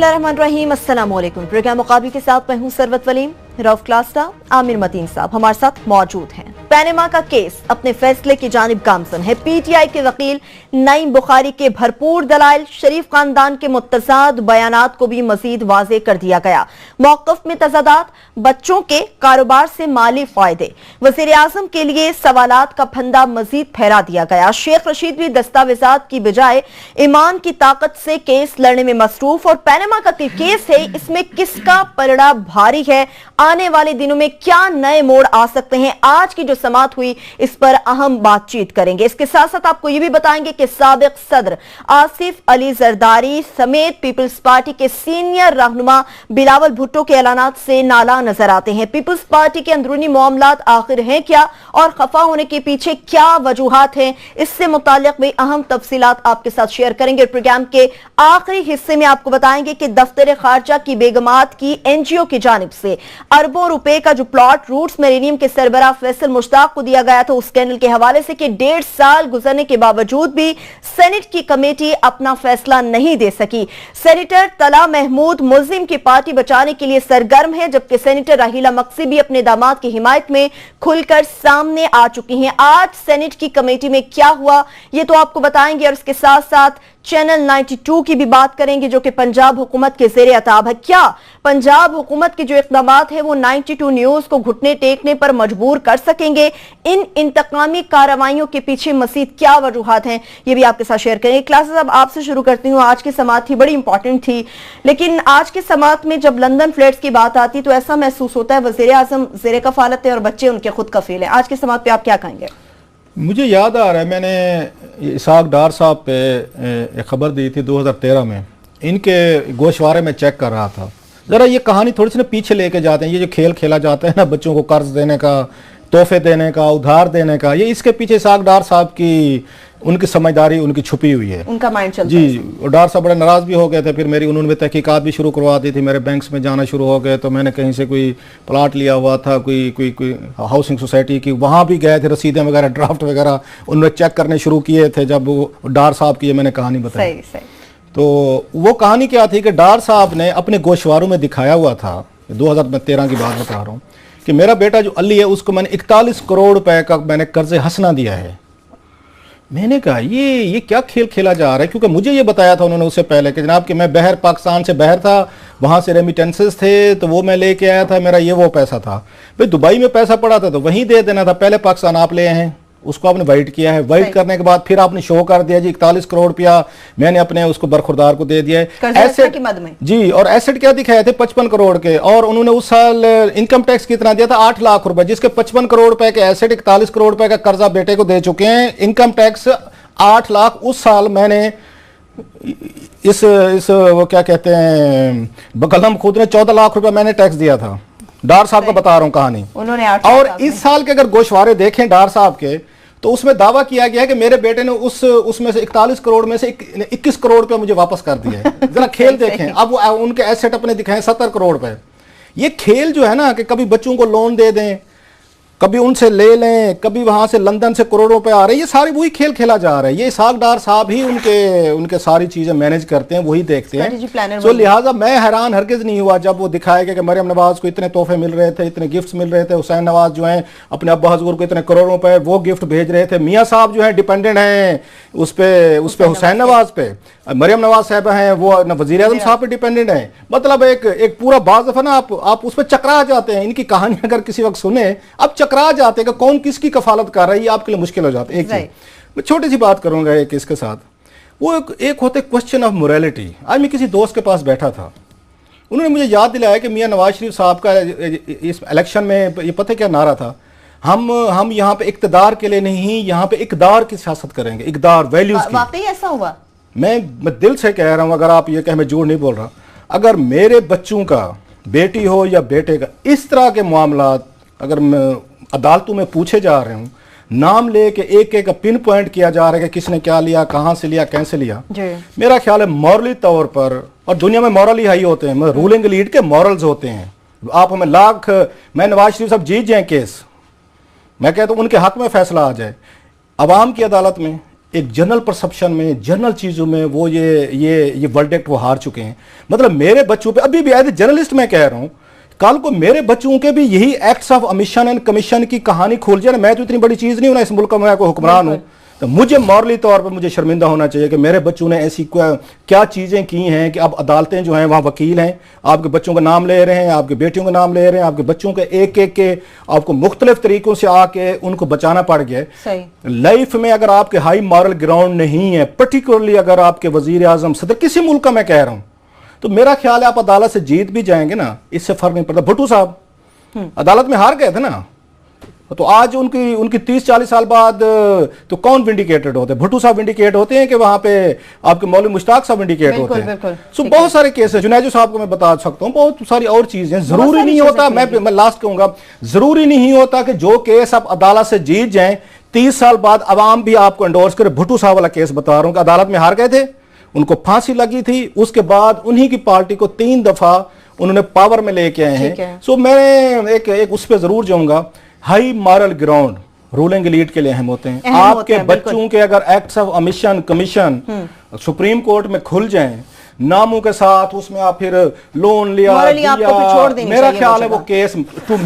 बिस्मिल्लाहिर्रहमानिर्रहीम, अस्सलाम वालेकुम। प्रोग्राम मुकाबले के साथ मैं हूं सरवत वलीम। रऊफ क्लास्टा, आमिर मतीन साहब हमारे साथ मौजूद हैं। पैनमा का केस अपने फैसले की जानिब गामजन है। पीटीआई के वकील नईम बुखारी के भरपूर दलाइल, शरीफ खानदान के मुत्तज़ाद बयानात को भी मजीद वाज़े कर दिया गया। मौक़िफ़ में तज़ादात, बच्चों के कारोबार से माली फायदे, वज़ीर आज़म के लिए सवालात का फंदा मजीद फैला दिया गया। शेख रशीद भी दस्तावेजात की बजाय ईमान की ताकत से केस लड़ने में मसरूफ। और पैनमा का केस है, इसमें किसका पलड़ा भारी है, आने वाले दिनों में क्या नए मोड़ आ सकते हैं, आज की जो समाअत हुई इस पर अहम बातचीत करेंगे। इसके साथ साथ आपको यह भी बताएंगे कि साबिक सदर आसिफ अली जरदारी समेत पीपल्स पार्टी के सीनियर रहनुमा बिलावल भुट्टो के ऐलानात से नाला नजर आते हैं। पीपल्स पार्टी के अंदरूनी मामलात आखिर हैं क्या और खफा होने के पीछे क्या वजूहात हैं, इससे मुताल्लिक भी अहम तफसीलात आपके साथ शेयर करेंगे। प्रोग्राम के आखिरी हिस्से में आपको बताएंगे कि दफ्तर खारजा की बेगमात की एनजीओ की जानिब से अरबों रुपए का जो प्लॉट रूट्स मेरेनियम के सरबराह फैसल मुश्ताक को दिया गया था, उस स्कैंडल के हवाले से कि 1.5 साल गुजरने के बावजूद भी सेनेट की कमेटी अपना फैसला नहीं दे सकी। सेनेटर तला महमूद मुल्जिम की पार्टी बचाने के लिए सरगर्म है, जबकि सेनेटर राहीला मक्सी भी अपने दामाद की हिमायत में खुलकर सामने आ चुकी हैं। आज सेनेट की कमेटी में क्या हुआ ये तो आपको बताएंगे, और इसके साथ साथ चैनल 92 की भी बात करेंगे जो कि पंजाब हुकूमत के ज़ेरे अताब है। क्या पंजाब हुकूमत के जो इक़दामात है वो 92 न्यूज को घुटने टेकने पर मजबूर कर सकेंगे? इन इंतकामी कार्रवाइयों के पीछे मज़ीद क्या वजूहात हैं, ये भी आपके साथ शेयर करेंगे। क्लासेस अब आपसे शुरू करती हूँ। आज की समाअत थी, बड़ी इंपॉर्टेंट थी, लेकिन आज की समाअत में जब लंदन फ्लैट्स की बात आती तो ऐसा महसूस होता है वज़ीर आज़म ज़ेरे कफ़ालत है और बच्चे उनके खुद कफ़ील हैं। आज की समाअत पे आप क्या कहेंगे? मुझे याद आ रहा है, मैंने इसाक डार साहब पे एक खबर दी थी 2013 में। इनके गोशवारे में चेक कर रहा था। ज़रा ये कहानी थोड़ी सी ना पीछे लेके जाते हैं। ये जो खेल खेला जाता है ना बच्चों को कर्ज देने का, तोहफे देने का, उधार देने का, ये इसके पीछे इसाक डार साहब की उनकी समझदारी उनकी छुपी हुई है। उनका माइंड चलता जी। और डार साहब बड़े नाराज भी हो गए थे। फिर मेरी उन्होंने तहकीकात भी शुरू करवा दी थी, मेरे बैंक्स में जाना शुरू हो गए। तो मैंने कहीं से कोई प्लाट लिया हुआ था, कोई हाउसिंग सोसाइटी की, वहाँ भी गए थे, रसीदें वगैरह ड्राफ्ट वगैरह उन्होंने चेक करने शुरू किए थे जब वो डार साहब की मैंने कहानी बताई। सही। तो वो कहानी क्या थी कि डार साहब ने अपने गोशवारों में दिखाया हुआ था, 2013 की बात बता रहा हूँ, कि मेरा बेटा जो अली है उसको मैंने 41 करोड़ रुपए का मैंने कर्ज हसना दिया है। मैंने कहा ये क्या खेल खेला जा रहा है, क्योंकि मुझे ये बताया था उन्होंने उससे पहले कि जनाब कि मैं बहर पाकिस्तान से बहर था, वहाँ से रेमिटेंसेस थे तो वो मैं लेके आया था, मेरा ये वो पैसा था। भाई दुबई में पैसा पड़ा था तो वहीं दे देना था। पहले पाकिस्तान आप ले आए हैं, उसको आपने वाइट किया है, वाइट करने के बाद फिर आपने शो कर दिया जी 41 करोड़ रुपया मैंने अपने उसको बरखुरदार को दे दिया है। एसेट जी, और एसेट क्या दिखाए थे 55 करोड़ के, और उन्होंने उस साल इनकम टैक्स कितना दिया था 8 लाख रुपए, जिसके 55 करोड़ रुपए के एसेट 41 करोड़ रुपए का कर्जा बेटे को दे चुके हैं। इनकम टैक्स 8 लाख उस साल मैंने इस वो क्या कहते हैं कलम खुद ने 14 लाख रुपए मैंने टैक्स दिया था। डार साहब का बता रहा हूं कहानी उन्होंने। और इस साल के अगर गोशवारे देखें डार साहब के तो उसमें दावा किया गया है कि मेरे बेटे ने उसमें से 41 करोड़ में से 21 करोड़ रुपए मुझे वापस कर दिए। जरा खेल देखें। अब वो उनके एसेट अपने दिखाएं 70 करोड़ रुपए। ये खेल जो है ना कि कभी बच्चों को लोन दे दें, कभी उनसे ले लें, कभी वहां से लंदन से करोड़ों रुपए आ रहे हैं, ये सारी वही खेल खेला जा रहा है। ये इसाक डार साहब ही उनके सारी चीजें मैनेज करते हैं, वही देखते हैं। तो लिहाजा मैं हैरान हरगिज नहीं हुआ जब वो दिखाया गया कि मरियम नवाज को इतने तोहफे मिल रहे थे, इतने गिफ्ट्स मिल रहे थे। हुसैन नवाज जो हैं अपने अब्बा हजूर को इतने करोड़ों रुपए वो गिफ्ट भेज रहे थे। मियाँ साहब जो है डिपेंडेंट हैं उस पे हुसैन नवाज पे। मरियम नवाज साहब हैं वो वजीर आजम साहब पे डिपेंडेंट हैं। मतलब एक पूरा बाज दफा ना आप उस पर चकरा जाते हैं। इनकी कहानी अगर किसी वक्त सुने अब चकरा जाते हैं कि कौन किसकी कफालत कर रहा है, ये आपके लिए मुश्किल हो जाता है। एक चीज मैं छोटी सी बात करूंगा एक इसके साथ, वो एक होते क्वेश्चन ऑफ मोरालिटी। आज मैं किसी दोस्त के पास बैठा था, उन्होंने मुझे याद दिलाया कि मियाँ नवाज शरीफ साहब का इस इलेक्शन में ये पता क्या नारा था, हम यहाँ पे इक्तदार के लिए नहीं, यहाँ पे इकदार की सियासत करेंगे, इकदार वैल्यूज की। वाकई ऐसा हुआ? मैं दिल से कह रहा हूं, अगर आप ये कहें मैं झूठ नहीं बोल रहा, अगर मेरे बच्चों का, बेटी हो या बेटे का, इस तरह के मामलात अगर अदालतों में पूछे जा रहे हूं, नाम लेके एक पिन पॉइंट किया जा रहा है कि किसने क्या लिया, कहां से लिया, कैसे लिया, मेरा ख्याल है मॉरली तौर पर, और दुनिया में मॉरल ही हाई होते हैं, रूलिंग लीड के मॉरल्स होते हैं। आप हमें मैं नवाज शरीफ साहब जीत जाए केस, मैं कहता हूं उनके हक में फैसला आ जाए, अवाम की अदालत में एक जनरल परसेप्शन में, जनरल चीज़ों में वो ये वर्डिक्ट वो हार चुके हैं। मतलब मेरे बच्चों पे अभी भी एज ए जर्नलिस्ट मैं कह रहा हूँ, कल को मेरे बच्चों के भी यही acts of omission and commission की कहानी खोल जाए ना, मैं तो इतनी बड़ी चीज़ नहीं हूँ ना इस मुल्क का, मैं कोई हुक्मरान हूँ, तो मुझे मॉरली तौर पर मुझे शर्मिंदा होना चाहिए कि मेरे बच्चों ने ऐसी क्या चीज़ें की हैं कि अब अदालतें जो हैं वहाँ वकील हैं, आपके बच्चों का नाम ले रहे हैं, आपके बेटियों का नाम ले रहे हैं, आपके बच्चों के एक एक के आपको मुख्तलिफ तरीकों से आके उनको बचाना पड़ गया। लाइफ में अगर आपके हाई मॉरल ग्राउंड नहीं है, पर्टिकुलरली अगर आपके वजीर आजम सदर किसी मुल्क का मैं कह रहा हूँ, तो मेरा ख्याल है आप अदालत से जीत भी जाएंगे ना, इससे फर्क नहीं पड़ता। भुट्टो साहब अदालत में हार गए थे ना, तो आज उनकी 30-40 साल बाद तो कौन विंडिकेटेड होते हैं? भुट्टो साहब विंडिकेट होते हैं कि वहां पे आपके मौलवी मुश्ताक साहब विंडिकेट होते हैं। सो बहुत सारे केस है, जुनैजो साहब को मैं बता सकता हूं, बहुत सारी और चीजें। जरूरी नहीं होता, मैं लास्ट कहूंगा, जरूरी नहीं होता कि जो केस आप अदालत से जीत जाएं 30 साल बाद अवाम भी आपको एंडोर्स करे। भुट्टो साहब वाला केस बता रहा हूं कि अदालत में हार गए थे, उनको फांसी लगी थी, उसके बाद उन्हीं की पार्टी को 3 दफा उन्होंने पावर में लेके आए हैं। सो मैं एक उस पर जरूर जाऊंगा, high moral ground ruling elite के लिए अहम होते हैं। आपके बच्चों के अगर acts of omission commission supreme court में खुल जाएं नामों के साथ, उसमें आप फिर लोन लिया, मेरा ख्याल है वो केस टू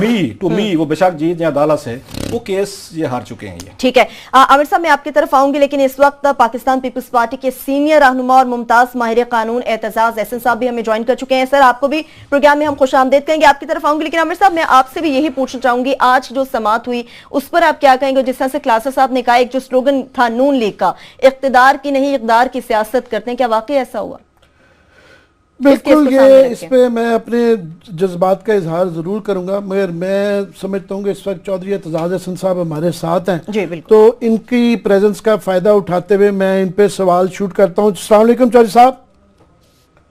मी वो बेशक जीत जाए अदालत से, वो केस ये हार चुके हैं ये। ठीक है आमिर साहब, मैं आपकी तरफ आऊंगी, लेकिन इस वक्त पाकिस्तान पीपल्स पार्टी के सीनियर रहनुमा और मुमताज माहिर कानून एतजाज एहसन साहब भी हमें ज्वाइन कर चुके हैं। सर, आपको भी प्रोग्राम में हम खुशामदीद कहेंगे, आपकी तरफ आऊंगी, लेकिन आमिर साहब मैं आपसे भी यही पूछना चाहूंगी, आज जो समात हुई उस पर आप क्या कहेंगे? जिस तरह से क्लासा साहब ने कहा, एक जो स्लोगन था नून लीग का, इख्तिदार की नहीं इक़दार की सियासत करते हैं, क्या वाकई ऐसा हुआ? बिल्कुल, ये इस पे मैं अपने जज्बात का इजहार ज़रूर करूंगा, मगर मैं समझता हूँ कि इस वक्त चौधरी एतजाज एहसन साहब हमारे साथ हैं, तो इनकी प्रेजेंस का फ़ायदा उठाते हुए मैं इन पे सवाल शूट करता हूँ। अस्सलाम वालेकुम चौधरी साहब।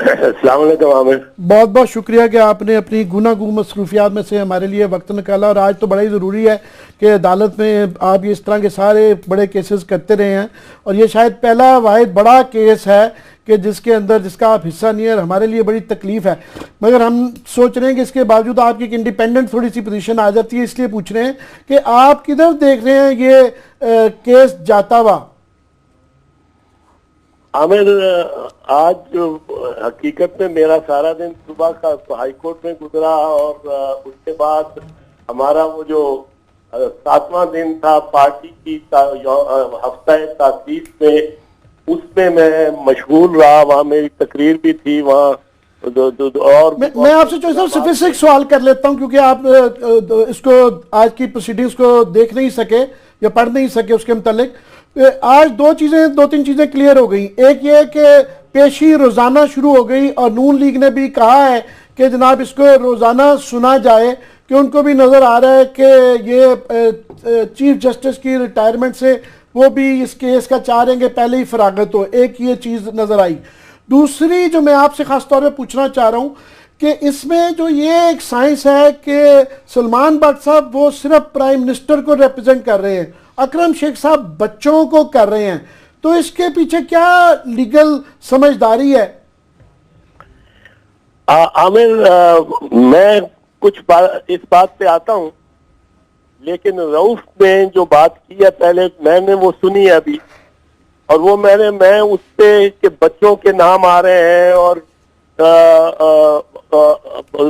अस्सलाम वालेकुम आमिर। बहुत बहुत शुक्रिया कि आपने अपनी गुनागू मसरूफियात में से हमारे लिए वक्त निकाला, और आज तो बड़ा ही ज़रूरी है कि अदालत में आप इस तरह के सारे बड़े केसेस करते रहे हैं, और ये शायद पहला वाहिद बड़ा केस है कि जिसके अंदर जिसका आप हिस्सा नहीं है, और हमारे लिए बड़ी तकलीफ है। मगर हम सोच रहे हैं कि इसके बावजूद आपकी एक इंडिपेंडेंट थोड़ी सी पोजीशन आ जाती है, इसलिए पूछ रहे हैं कि आप किधर देख रहे हैं ये केस जाता हुआ? आमिर, आज हकीकत में मेरा सारा दिन सुबह का हाई कोर्ट में गुजरा, और उसके बाद हमारा वो जो 7वां दिन था पार्टी की हफ्ता तासीस में, उसमें मैं मशगूल रहा, वहाँ मेरी तकरीर भी थी वहाँ। और मैं आपसे जो स्पेसिफिक सवाल कर लेता हूँ, क्योंकि आप इसको आज की प्रोसीडिंग्स को देख नहीं सके या पढ़ नहीं सके, उसके मुतालिक आज 2-3 चीजें क्लियर हो गई। एक ये कि पेशी रोजाना शुरू हो गई, और नून लीग ने भी कहा है कि जनाब इसको रोजाना सुना जाए, कि उनको भी नजर आ रहा है कि ये चीफ जस्टिस की रिटायरमेंट से वो भी इस केस का चाह रहे हैं कि पहले ही फरागत हो। एक ये चीज नजर आई। दूसरी जो मैं आपसे खास तौर पे पूछना चाह रहा हूँ कि इसमें जो ये एक साइंस है कि सलमान भट्ट साहब वो सिर्फ प्राइम मिनिस्टर को रिप्रेजेंट कर रहे हैं, अकरम शेख साहब बच्चों को कर रहे हैं, तो इसके पीछे क्या लीगल समझदारी है? आमिर, मैं कुछ इस बात पे आता हूँ, लेकिन रऊफ ने जो बात की है पहले मैंने वो सुनी है अभी, और वो मैं उस पे के बच्चों के नाम आ रहे हैं और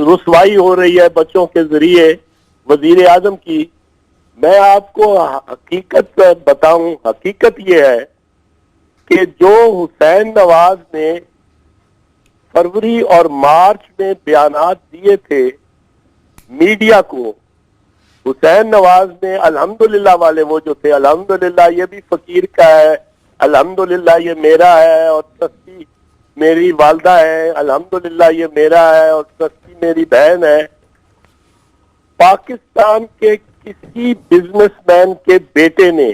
रुसवाई हो रही है बच्चों के जरिए वजीर आजम की। मैं आपको हकीकत बताऊं, हकीकत ये है कि जो हुसैन नवाज ने फरवरी और मार्च में बयानात दिए थे मीडिया को, हुसैन नवाज ने अल्हम्दुलिल्लाह वाले वो जो थे, अल्हम्दुलिल्लाह ये भी फकीर का है, अल्हम्दुलिल्लाह ये मेरा है, और ट्रस्टी मेरी वालदा है, अल्हम्दुलिल्लाह ये मेरा है, और ट्रस्टी मेरी बहन है। पाकिस्तान के किसी बिजनेसमैन के बेटे ने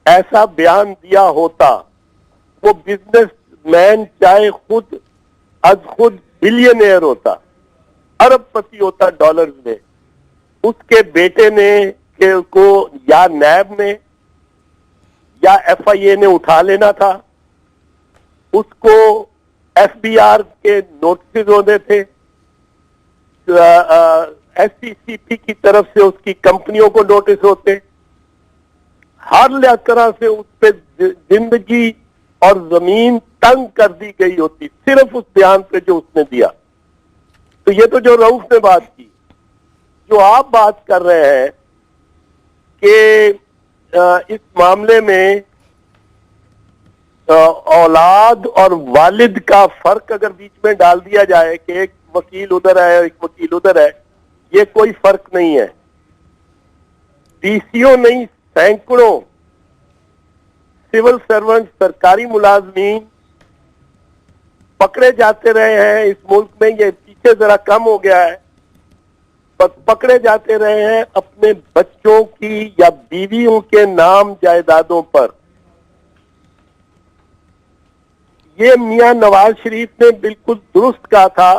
ऐसा बयान दिया होता, वो बिजनेसमैन चाहे खुद बिलियनियर होता, अरबपति होता डॉलर्स में, उसके बेटे ने को या नैब ने या FIA ने उठा लेना था, उसको FBR के नोटिस होने थे, SCCP की तरफ से उसकी कंपनियों को नोटिस होते, हर तरह से उस पे जिंदगी और जमीन तंग कर दी गई होती सिर्फ उस बयान पे जो उसने दिया। तो ये तो जो रऊफ ने बात की, जो आप बात कर रहे हैं कि इस मामले में औलाद और वालिद का फर्क अगर बीच में डाल दिया जाए कि एक वकील उधर है एक वकील उधर है, ये कोई फर्क नहीं है। डीसीओ नहीं, सैकड़ों सिविल सर्वेंट, सरकारी मुलाजमीन पकड़े जाते रहे हैं इस मुल्क में। ये पीछे जरा कम हो गया है, पर पकड़े जाते रहे हैं अपने बच्चों की या बीवियों के नाम जायदादों पर। ये मियां नवाज शरीफ ने बिल्कुल दुरुस्त कहा था।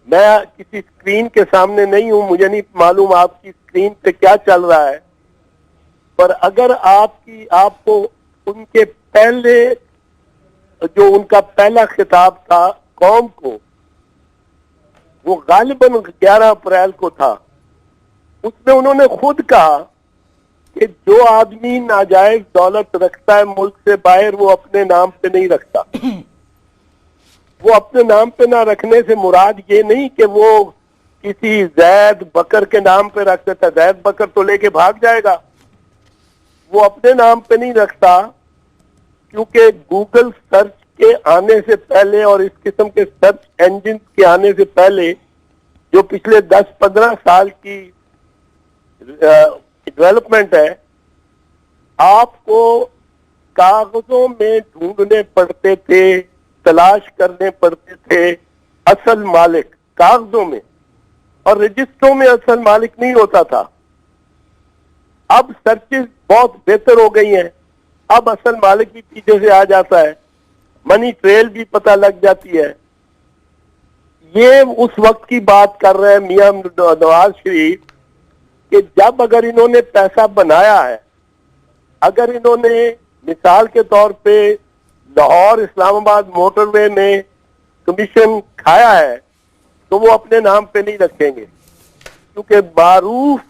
मैं किसी स्क्रीन के सामने नहीं हूं, मुझे नहीं मालूम आपकी स्क्रीन पे क्या चल रहा है, पर अगर आपको उनके पहले जो उनका पहला खिताब था कौम को, वो गालिबन 11 अप्रैल को था, उसमें उन्होंने खुद कहा कि जो आदमी नाजायज दौलत रखता है मुल्क से बाहर, वो अपने नाम पे नहीं रखता। वो अपने नाम पे ना रखने से मुराद ये नहीं कि वो किसी जैद बकर के नाम पे रख देता। जैद बकर तो लेके भाग जाएगा। वो अपने नाम पे नहीं रखता, क्योंकि गूगल सर्च के आने से पहले और इस किस्म के सर्च इंजन के आने से पहले जो पिछले 10-15 साल की डेवलपमेंट है, आपको कागजों में ढूंढने पड़ते थे, तलाश करने पड़ते थे असल मालिक कागजों में, और रजिस्टरों में असल मालिक नहीं होता था। अब सर्चेस बहुत बेहतर हो गई हैं, अब असल मालिक भी पीछे से आ जाता है, मनी ट्रेल भी पता लग जाती है। ये उस वक्त की बात कर रहे हैं मियां नवाज शरीफ कि जब अगर इन्होंने पैसा बनाया है, अगर इन्होंने मिसाल के तौर पे लाहौर इस्लामाबाद मोटरवे में कमीशन खाया है, तो वो अपने नाम पे नहीं रखेंगे, क्योंकि मारूफ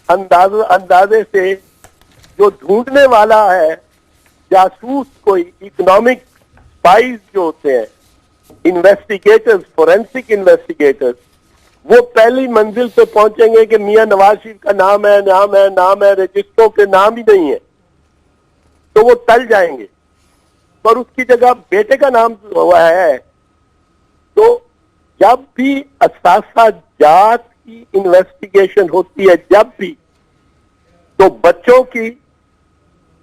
अंदाजे से जो ढूंढने वाला है, जासूस कोई इकोनॉमिक स्पाइस जो होते हैं, इन्वेस्टिगेटर्स, फोरेंसिक इन्वेस्टिगेटर्स, वो पहली मंजिल पे पहुंचेंगे कि मियां नवाज शरीफ का नाम है, रजिस्टरों के नाम ही नहीं है, तो वो टल जाएंगे। पर उसकी जगह बेटे का नाम हुआ है, तो जब भी असासा जात की इन्वेस्टिगेशन होती है, जब भी, तो बच्चों की,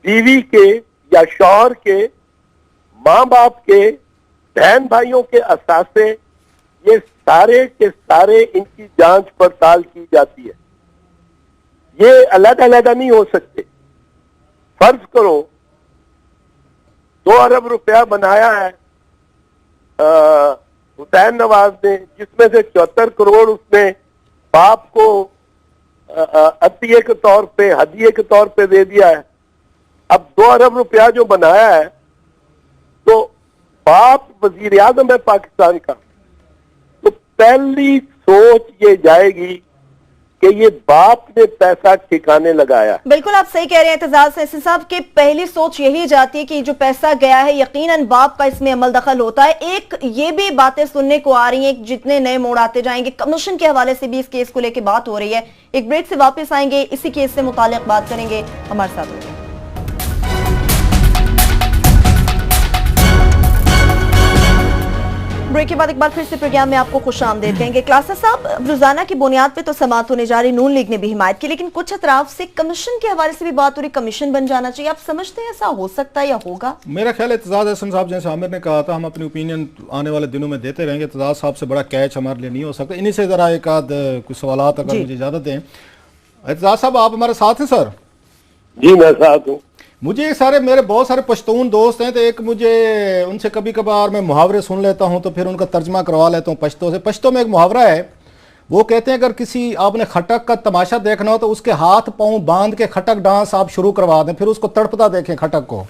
बीवी के या शौहर के, माँ बाप के, बहन भाइयों के असासे, ये सारे के सारे इनकी जांच पड़ताल की जाती है। ये अलग अलग नहीं हो सकते। फर्ज करो 2 अरब रुपया बनाया है हुसैन नवाज ने, जिसमें से 74 करोड़ उसने बाप को अतिये के तौर पे, हदिये के तौर पे दे दिया है। अब 2 अरब रुपया जो बनाया है, तो बाप वजीर आजम है पाकिस्तान का, तो पहली सोच ये जाएगी कि ये बाप ने पैसा ठिकाने लगाया। बिल्कुल आप सही कह रहे हैं एतजाज से साहब कि पहली सोच यही जाती है कि जो पैसा गया है यकीनन बाप का इसमें अमल दखल होता है। एक ये भी बातें सुनने को आ रही हैं, जितने नए मोड़ आते जाएंगे, कमीशन के हवाले से भी इस केस को लेकर बात हो रही है। एक ब्रेक से वापस आएंगे, इसी केस से मुताल्लिक बात करेंगे। हमारे साथ होंगे। ब्रेक के बाद एक बार फिर से प्रोग्राम में आपको खुशामदीद कहेंगे। क्लासा साहब, रोजाना की बुनियाद पे तो समाअत होने जा रही, नून लीग ने भी हिमायत की, लेकिन कुछ अतराफ से कमीशन के हवाले से भी बात हो रही, कमीशन बन जाना चाहिए। आप समझते हैं ऐसा हो सकता है या होगा? मेरा ख्याल है एतजाज हसन साहब, जैसे आमिर ने कहा था, हम अपनी ओपिनियन आने वाले दिनों में देते रहेंगे। एतजाज साहब से बड़ा कैच हमारे लिए नहीं हो सकता। इन्हीं से जरा एक आध कुछ सवालात अगर मुझे इजाजत दें। एतजाज साहब, आप हमारे साथ हैं सर? जी मैं साथ हूँ। मुझे सारे मेरे बहुत सारे पश्तून दोस्त हैं, तो एक मुझे उनसे कभी कभार मैं मुहावरे सुन लेता हूं, तो फिर उनका तर्जमा करवा लेता हूं पश्तो से। पश्तो में एक मुहावरा है, वो कहते हैं अगर किसी आपने खटक का तमाशा देखना हो तो उसके हाथ पांव बांध के खटक डांस आप शुरू करवा दें, फिर उसको तड़पता देखें खटक को।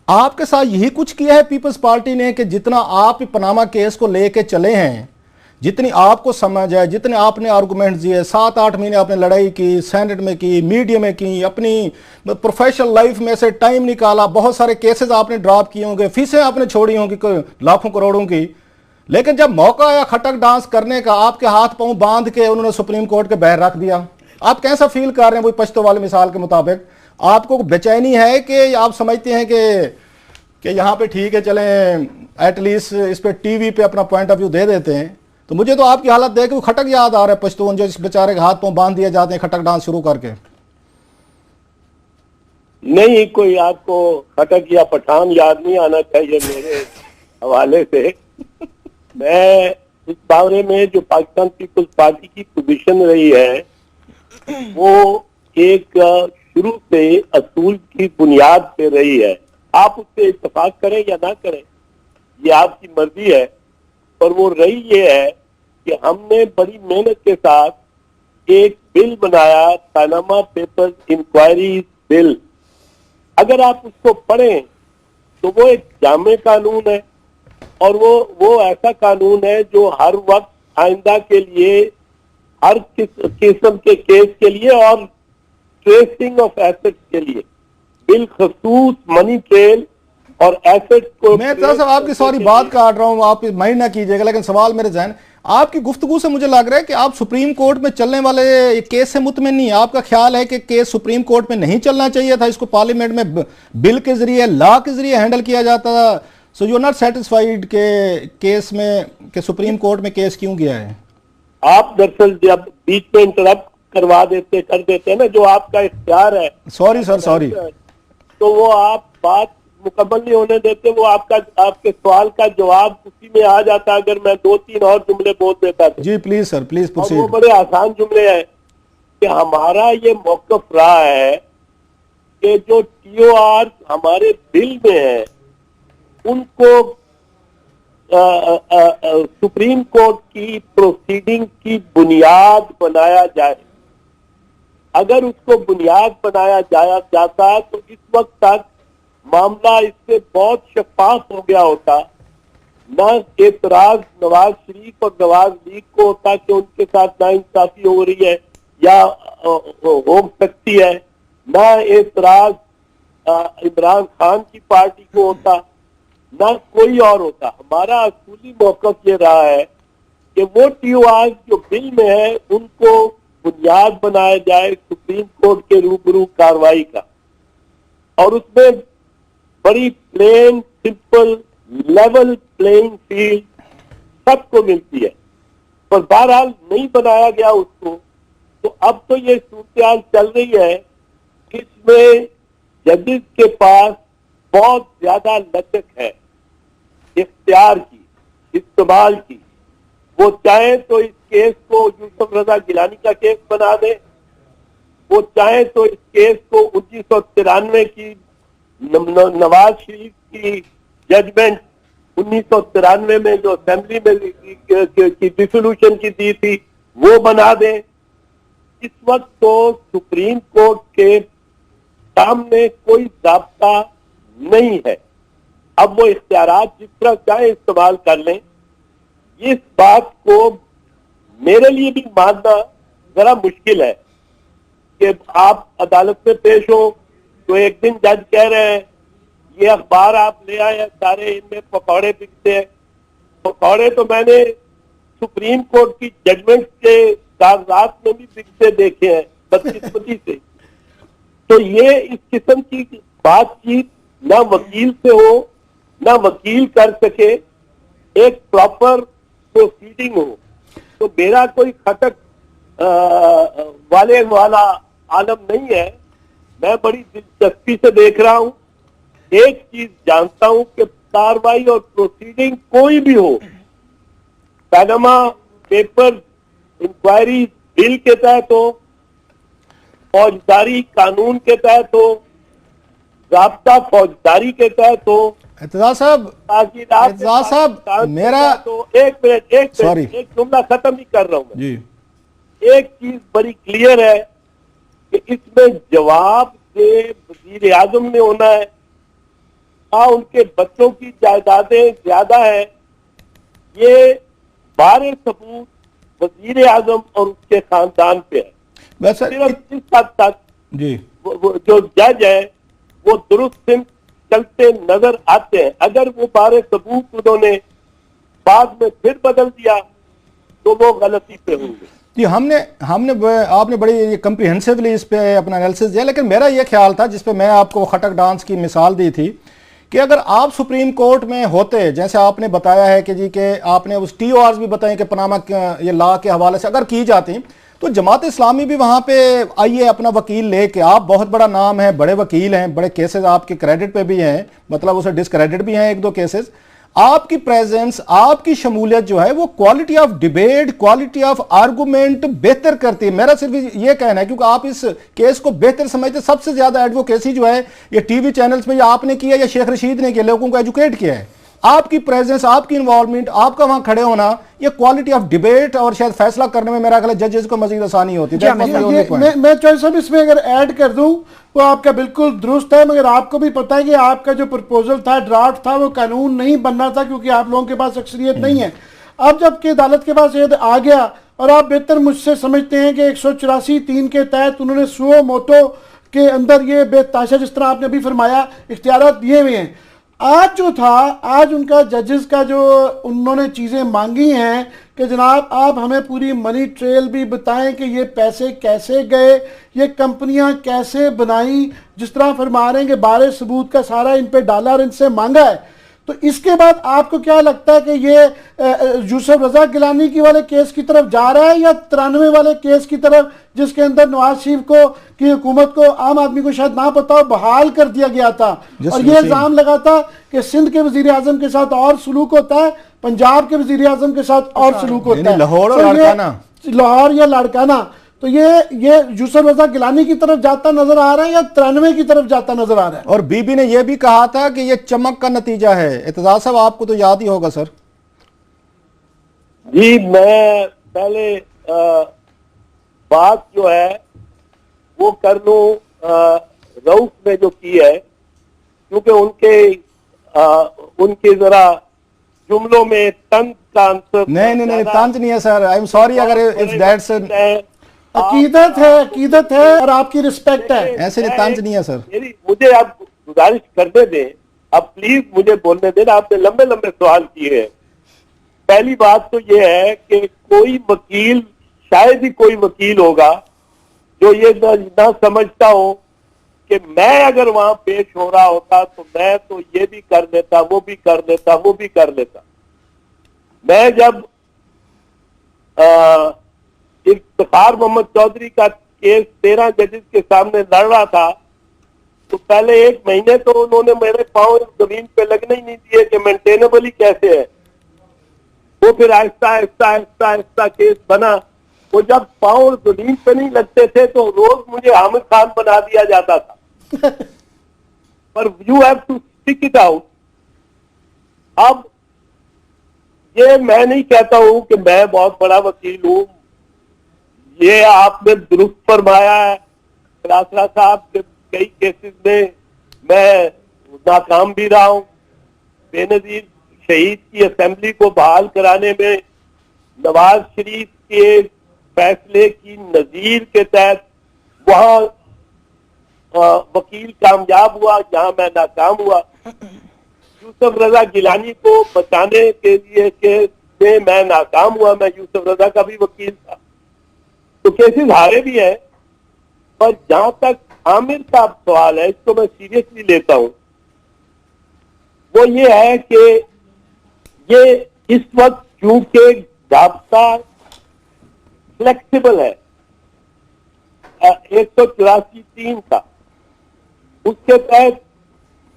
आपके साथ यही कुछ किया है पीपल्स पार्टी ने कि जितना आप पनामा केस को लेके चले हैं, जितनी आपको समझ है, जितने आपने आर्गूमेंट दिए, 7-8 महीने आपने लड़ाई की, सेनेट में की, मीडिया में की, अपनी प्रोफेशनल लाइफ में से टाइम निकाला, बहुत सारे केसेस आपने ड्रॉप किए होंगे, फीसें आपने छोड़ी होंगी लाखों करोड़ों की, लेकिन जब मौका आया खटक डांस करने का, आपके हाथ पांव बांध के उन्होंने सुप्रीम कोर्ट के बाहर रख दिया। आप कैसा फील कर रहे हैं? वही पश्तो वाले मिसाल के मुताबिक आपको बेचैनी है कि आप समझते हैं कि यहाँ पे ठीक है, चलें एटलीस्ट इस पे टीवी पे अपना पॉइंट ऑफ व्यू दे देते हैं? तो मुझे तो आपकी हालत देख के वो खटक याद आ रहा है, पश्तून जो इस बेचारे के हाथ पांव बांध दिए जाते हैं खटक डांस शुरू करके। नहीं, कोई आपको खटक या पठान याद नहीं आना चाहिए मेरे हवाले से। मैं इस बारे में जो पाकिस्तान पीपल्स पार्टी की पोजीशन रही है वो एक शुरू से असूल की बुनियाद पे रही है। आप उससे इत्तेफाक करें या ना करें ये आपकी मर्जी है, पर वो रही ये है कि हमने बड़ी मेहनत के साथ एक बिल बनाया, पनामा पेपर्स इंक्वायरी बिल। अगर आप उसको पढ़ें तो वो एक जामे कानून है और वो ऐसा कानून है जो हर वक्त आइंदा के लिए, हर किस्म के केस के लिए और ट्रेसिंग ऑफ एसेट्स के लिए, बिलखसूस मनी ट्रेल और एसेट्स को। मैं साहब आपकी सॉरी बात काट रहा हूं, आप माइंड ना कीजिएगा, लेकिन सवाल मेरे जहन, आपकी गुफ्तगू से मुझे लग रहा है कि आप सुप्रीम कोर्ट में चलने वाले केस से मुतमिन नहीं। आपका ख्याल है कि केस सुप्रीम कोर्ट में नहीं चलना चाहिए था, इसको पार्लियामेंट में बिल के जरिए, लॉ के जरिए हैंडल किया जाता था। So you are not satisfied के केस में कि सुप्रीम कोर्ट में केस क्यों गया है? आप दरअसल जब बीच में इंटरप्ट कर देते हैं ना, जो आपका इख्तियार है। Sorry sir, sorry. तो वो आप बात मुकम्मल नहीं होने देते, वो आपके सवाल का जवाब उसी में आ जाता अगर मैं 2-3 और जुमले बोल देता था। जी प्लीज सर, प्लीज और प्रोसीड। वो बड़े आसान जुमले हैं कि हमारा ये मौकफ रहा है कि जो TOR हमारे बिल में है उनको सुप्रीम कोर्ट की प्रोसीडिंग की बुनियाद बनाया जाए। अगर उसको बुनियाद बनाया जाता तो इस वक्त तक मामला इससे बहुत शफाफ हो गया होता। न एतराज नवाज शरीफ और नवाज लीग को होता कि उनके साथ नाइंसाफी हो रही है या हो सकती है, न एतराज इमरान खान की पार्टी को होता, न कोई और होता। हमारा असूली मौकफ ये रहा है कि वो TOR जो बिल में है उनको बुनियाद बनाया जाए सुप्रीम कोर्ट के रूबरू कार्रवाई का, और उसमें बड़ी plain simple level playing field सबको मिलती है। पर बहरहाल नहीं बनाया गया उसको, तो अब तो ये सूरत चल रही है, इसमें जजेस के पास बहुत ज्यादा लचक है इख्तियार की, इस्तेमाल की। वो चाहे तो इस केस को यूसुफ रजा गिलानी का केस बना दे, वो चाहे तो इस केस को 1993 की नवाज शरीफ की जजमेंट 1993 में जो असेंबली में की डिसोल्यूशन की दी थी वो बना दे। इस वक्त तो सुप्रीम कोर्ट के सामने कोई ज़ाब्ता नहीं है। अब वो इख्तियारात जिस तरह चाहे इस्तेमाल कर लें। इस बात को मेरे लिए भी मानना जरा मुश्किल है कि आप अदालत में पेश हो तो एक दिन जज कह रहे हैं ये अखबार आप ले आए सारे, इनमें पकौड़े बिकते हैं। पकौड़े तो मैंने सुप्रीम कोर्ट की जजमेंट के कागजात में भी बिकते देखे हैं बदकिस्मती से। तो ये इस किस्म की बातचीत ना वकील से हो, ना वकील कर सके, एक प्रॉपर प्रोसीडिंग हो। तो मेरा कोई खटक वाला आलम नहीं है। मैं बड़ी दिलचस्पी से देख रहा हूं। एक चीज जानता हूं कि कार्रवाई और प्रोसीडिंग कोई भी हो, पनामा पेपर इंक्वायरी बिल के तहत हो, फौजदारी कानून के तहत हो, ज़ाब्ता फौजदारी के तहत हो, एतजाज साहब मेरा तो एक मिनट एक जुमला खत्म ही कर रहा हूं जी। एक चीज बड़ी क्लियर है कि इसमें जवाब दे वजीर आजम ने होना है। हाँ, उनके बच्चों की जायदादें ज्यादा है, ये बारे सबूत वजीर आजम और उसके खानदान पे है। वैसे सिर्फ इस हद तक जी वो जो जज है वो दुरुस्त सिम चलते नजर आते हैं। अगर वो बारे सबूत उन्होंने बाद में फिर बदल दिया तो वो गलती पे होंगे। जी, आपने बड़ी कम्प्रिहेंसिवली इस पे अपना एनालिसिस दिया, लेकिन मेरा ये ख्याल था जिस पे मैं आपको खटक डांस की मिसाल दी थी कि अगर आप सुप्रीम कोर्ट में होते, जैसे आपने बताया है कि जी के आपने उस TORs भी बताए कि पनामा ये लॉ के हवाले से अगर की जाती, तो जमात इस्लामी भी वहाँ पे आइए अपना वकील लेके, आप बहुत बड़ा नाम है, बड़े वकील हैं, बड़े केसेस आपके क्रेडिट पे भी हैं, मतलब उसे डिसक्रेडिट भी हैं एक दो केसेस। आपकी प्रेजेंस, आपकी शमूलियत जो है वो quality of debate, quality of argument बेहतर करती है। मेरा सिर्फ ये कहना है क्योंकि आप इस केस को बेहतर समझते, सबसे ज्यादा एडवोकेसी जो है ये टीवी चैनल्स में या आपने किया या शेख रशीद ने किया, लोगों को एजुकेट किया है। आपकी प्रेजेंस, आपकी इन्वॉल्वमेंट, आपका वहां खड़े होना, ये क्वालिटी ऑफ डिबेट और शायद फैसला करने में मेरा ख्याल जजेस को मजीद आसानी होती है। मैं चौधरी साहब इसमें अगर ऐड कर दूं वो आपका बिल्कुल दुरुस्त है, मगर आपको भी पता है कि आपका जो प्रपोजल था, ड्राफ्ट था, वो कानून नहीं बनना था क्योंकि आप लोगों के पास अक्सरियत नहीं है। अब जबकि अदालत के पास ये आ गया और आप बेहतर मुझसे समझते हैं कि 184(3) के तहत उन्होंने सुओ मोटो के अंदर ये बेताशा, जिस तरह आपने अभी फरमाया, इख्तियारात दिए हुए हैं। आज जो था, आज उनका जजेस का जो उन्होंने चीज़ें मांगी हैं कि जनाब आप हमें पूरी मनी ट्रेल भी बताएं कि ये पैसे कैसे गए, ये कंपनियां कैसे बनाई, जिस तरह फरमा रहे हैं कि बारे सबूत का सारा इन पे डाला और इनसे मांगा है। तो इसके बाद आपको क्या लगता है कि ये यूसुफ रजा गिलानी की वाले केस की तरफ जा रहा है या 93 वाले केस की तरफ, जिसके अंदर नवाज शरीफ को की हुकूमत को, आम आदमी को शायद ना पता हो, बहाल कर दिया गया था और ये इल्जाम लगा था कि सिंध के वजीर आजम के साथ और सलूक होता है, पंजाब के वजीर आजम के साथ और सलूक होता है, लाहौर या लाड़काना। तो ये यूसुफ रजा गिलानी की तरफ जाता नजर आ रहा है या 93 की तरफ जाता नजर आ रहा है? और बीबी ने यह भी कहा था कि यह चमक का नतीजा है। एतजाज साहब, आपको तो याद ही होगा सर। जी, मैं पहले बात जो है वो कर लूं रऊफ ने जो की है, क्योंकि उनके जरा जुमलों में तंज का आंसर नहीं तंज नहीं है सर, आई एम सॉरी अगर इफ दैट्स अकीदत है और आपकी रिस्पेक्ट है, ऐसे तंज नहीं है सर। मुझे आप गुजारिश करने दें, अब प्लीज मुझे बोलने देना। आपने लंबे लंबे सवाल किए हैं। पहली बात तो ये है कि कोई वकील, शायद ही कोई वकील होगा जो ये ना समझता हो कि मैं अगर वहां पेश हो रहा होता तो मैं तो ये भी कर लेता, वो भी कर लेता, वो भी कर लेता। मैं जब इफ्तिखार मोहम्मद चौधरी का केस 13 जजेस के सामने लड़ रहा था तो पहले 1 महीने तो उन्होंने मेरे पांव जमीन पे लगने ही नहीं दिए कि मेंटेनेबल ही कैसे है। वो फिर आहिस्ता आहिस्ता आहिस्ता आहिस्ता केस बना। वो जब पांव जमीन पे नहीं लगते थे तो रोज मुझे हामिद खान बना दिया जाता था। पर you have to stick it out. अब ये मैं नहीं कहता हूं कि मैं बहुत बड़ा वकील हूं, ये आपने दुरुस्त फरमाया है। रासरा साहब के कई केसेस में मैं नाकाम भी रहा हूं। बेनजीर शहीद की असेंबली को बहाल कराने में नवाज शरीफ के फैसले की नजीर के तहत वहां वकील कामयाब हुआ, जहां मैं नाकाम हुआ। यूसुफ रजा गिलानी को बचाने के लिए केस में मैं नाकाम हुआ। मैं यूसुफ रजा का भी वकील था, तो केसेस हारे भी है। पर जहां तक आमिर का सवाल है, इसको मैं सीरियसली लेता हूं, वो ये है कि ये इस वक्त क्योंकि जाब्ता फ्लेक्सिबल है 184(3) का, उसके तहत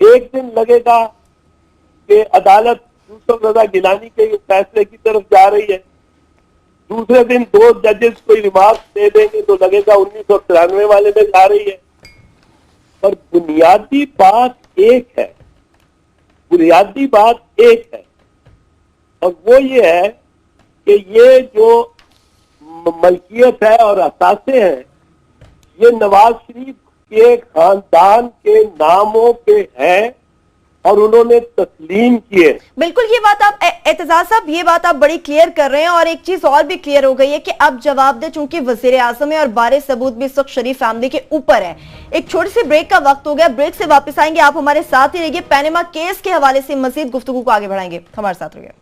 एक दिन लगेगा कि अदालत यूसुफ रजा गिलानी के फैसले की तरफ जा रही है, दूसरे दिन 2 जजेस कोई रिमार्क दे देंगे तो लगेगा 1993 वाले में जा रही है। पर बुनियादी बात एक है, बुनियादी बात एक है, और वो ये है कि ये जो मलकियत है और असासे हैं, ये नवाज शरीफ के खानदान के नामों पे हैं और उन्होंने तस्लीम किए। बिल्कुल, ये बात आप एतजाज साहब, ये बात आप बड़ी क्लियर कर रहे हैं। और एक चीज और भी क्लियर हो गई है कि अब जवाब दे चूंकि वजीर आजम है और बारे सबूत भी इस वक्त शरीफ फैमिली के ऊपर है। एक छोटी सी ब्रेक का वक्त हो गया, ब्रेक से वापस आएंगे, आप हमारे साथ ही रहिए। पैनेमा केस के हवाले से मजीद गुफ्तगू को आगे बढ़ाएंगे, हमारे साथ रहिए।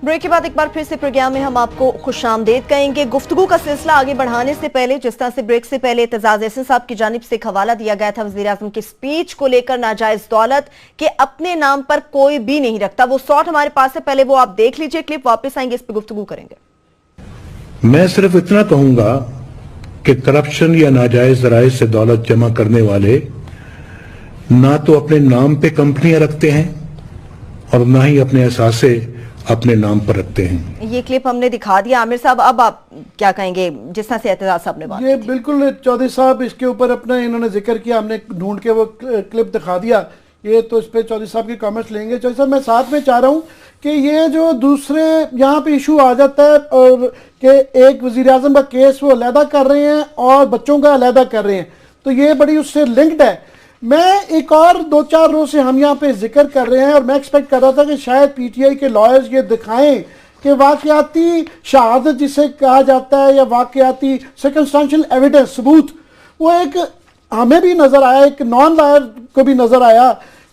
ब्रेक के बाद एक बार फिर से प्रोग्राम में हम आपको खुशामदीद कहेंगे। गुफ्तगू का सिलसिला आगे बढ़ाने से पहले, जिस तरह से ब्रेक से पहले एतजाज एहसन साहब की जानिब से एक हवाला दिया गया था वज़ीर आज़म की स्पीच को लेकर, नाजायज दौलत के अपने नाम पर कोई भी नहीं रखता, वो शॉट हमारे पास है, पहले वो आप देख लीजिए क्लिप, वापस आएंगे, इस पर गुफ्तगू करेंगे। मैं सिर्फ इतना कहूंगा कि करप्शन या नाजायज जराए से दौलत जमा करने वाले ना तो अपने नाम पे कंपनियां रखते हैं और ना ही अपने असासे अपने नाम पर रखते हैं। ये क्लिप हमने दिखा दिया। आमिर साहब, अब आप क्या कहेंगे जिस तरह से एतजाज साहब ने बात ये की थी? बिल्कुल चौधरी साहब इसके ऊपर अपना इन्होंने जिक्र किया, हमने ढूंढ के वो क्लिप दिखा दिया। ये तो इस पे चौधरी साहब की कमेंट्स लेंगे। चौधरी साहब, मैं साथ में चाह रहा हूँ कि ये जो दूसरे यहाँ पे इशू आ जाता है और कि एक वजीर आजम का केस वो अलहदा कर रहे हैं और बच्चों का अलहदा कर रहे हैं, तो ये बड़ी उससे लिंक्ड है। मैं एक और 2-4 रोज से हम यहाँ पे जिक्र कर रहे हैं और मैं एक्सपेक्ट कर रहा था कि शायद पीटीआई के लॉयर्स ये दिखाएं कि वाकयाती शहादत जिसे कहा जाता है या वाकयाती सर्कमस्टेंशियल एविडेंस, सबूत, वो एक हमें भी नजर आया, एक नॉन लॉयर को भी नजर आया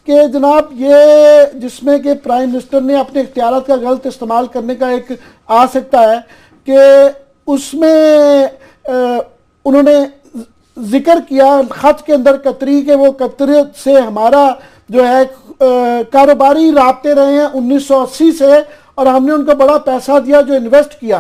कि जनाब ये जिसमें कि प्राइम मिनिस्टर ने अपने इख्तियारात का गलत इस्तेमाल करने का एक आ सकता है कि उसमें उन्होंने जिक्र किया खत के अंदर कतरी के, वो कतर से हमारा जो है कारोबारी राब्ते रहे हैं 1980 से और हमने उनको बड़ा पैसा दिया जो इन्वेस्ट किया।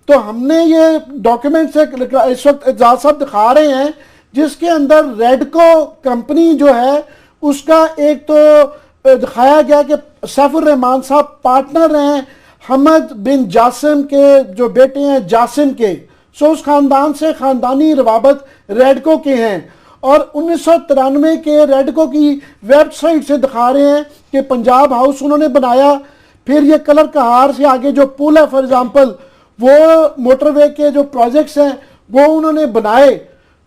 तो हमने ये डॉक्यूमेंट्स इस वक्त एजाज साहब दिखा रहे हैं जिसके अंदर रेडको कंपनी जो है उसका एक तो दिखाया गया कि सैफुर रहमान साहब पार्टनर हैं हमद बिन जासिम के जो बेटे हैं जासिम के, सो उस खानदान से खानदानी रवाबत रेडको के हैं। और 1993 के रेडको की वेबसाइट से दिखा रहे हैं कि पंजाब हाउस उन्होंने बनाया, फिर ये कलर कहार से आगे जो पुल है फॉर एग्जांपल, वो मोटरवे के जो प्रोजेक्ट्स हैं वो उन्होंने बनाए।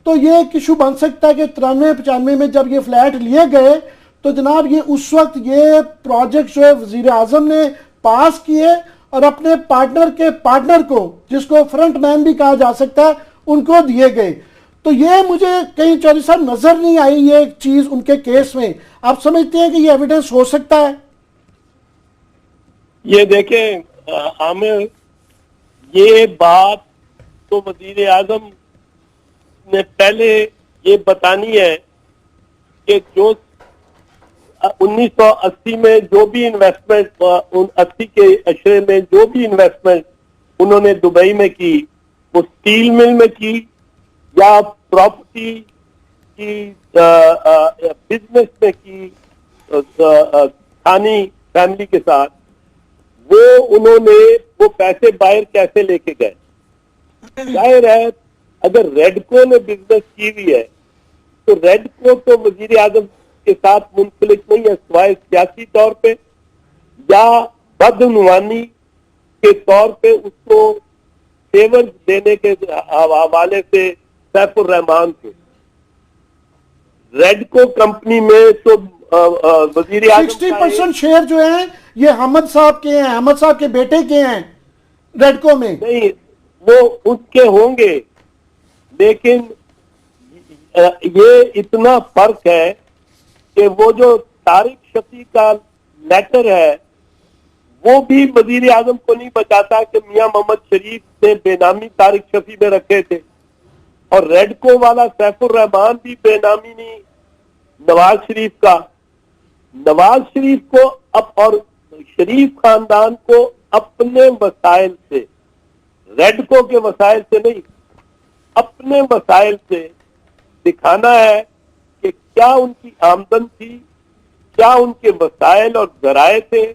तो ये एक इशू बन सकता है कि 93-95 में जब ये फ्लैट लिए गए तो जनाब ये उस वक्त ये प्रोजेक्ट जो है वजीर आजम ने पास किए और अपने पार्टनर के पार्टनर को, जिसको फ्रंट मैन भी कहा जा सकता है, उनको दिए गए। तो ये मुझे कहीं चौधरी साहब नजर नहीं आई ये चीज उनके केस में। आप समझते हैं कि ये एविडेंस हो सकता है? ये देखें आमिर, ये बात तो वजीर आजम ने पहले ये बतानी है कि जो 1980 में जो भी इन्वेस्टमेंट, 80 के अशरे में जो भी इन्वेस्टमेंट उन्होंने दुबई में की, वो स्टील मिल में की या प्रॉपर्टी की बिजनेस में की खानी फैमिली के साथ, वो उन्होंने वो पैसे बाहर कैसे लेके गए? जाहिर है अगर रेडको ने बिजनेस की हुई है तो रेडको तो वजीर आजम के साथ मुंसलिक नहीं है, सिवाय सियासी तौर पे या बदनुमानी के तौर पे उसको फेवर देने के हवाले से सैफुर रहमान थे। रेडको कंपनी में तो वजीर आजम 60% शेयर जो है ये अहमद साहब के हैं, अहमद साहब के बेटे के हैं रेडको में। नहीं, वो उसके होंगे, लेकिन ये इतना फर्क है कि वो जो तारिक शफी का लेटर है वो भी वजीर आजम को नहीं बचाता कि मियां मोहम्मद शरीफ ने बेनामी तारिक शफी में रखे थे, और रेडको वाला सैफुर रहमान भी बेनामी नहीं नवाज शरीफ का। नवाज शरीफ को अब और शरीफ खानदान को अपने वसाइल से, रेडको के वसाइल से नहीं, अपने वसाइल से दिखाना है कि क्या उनकी आमदन थी, क्या उनके वसाइल और जराए थे,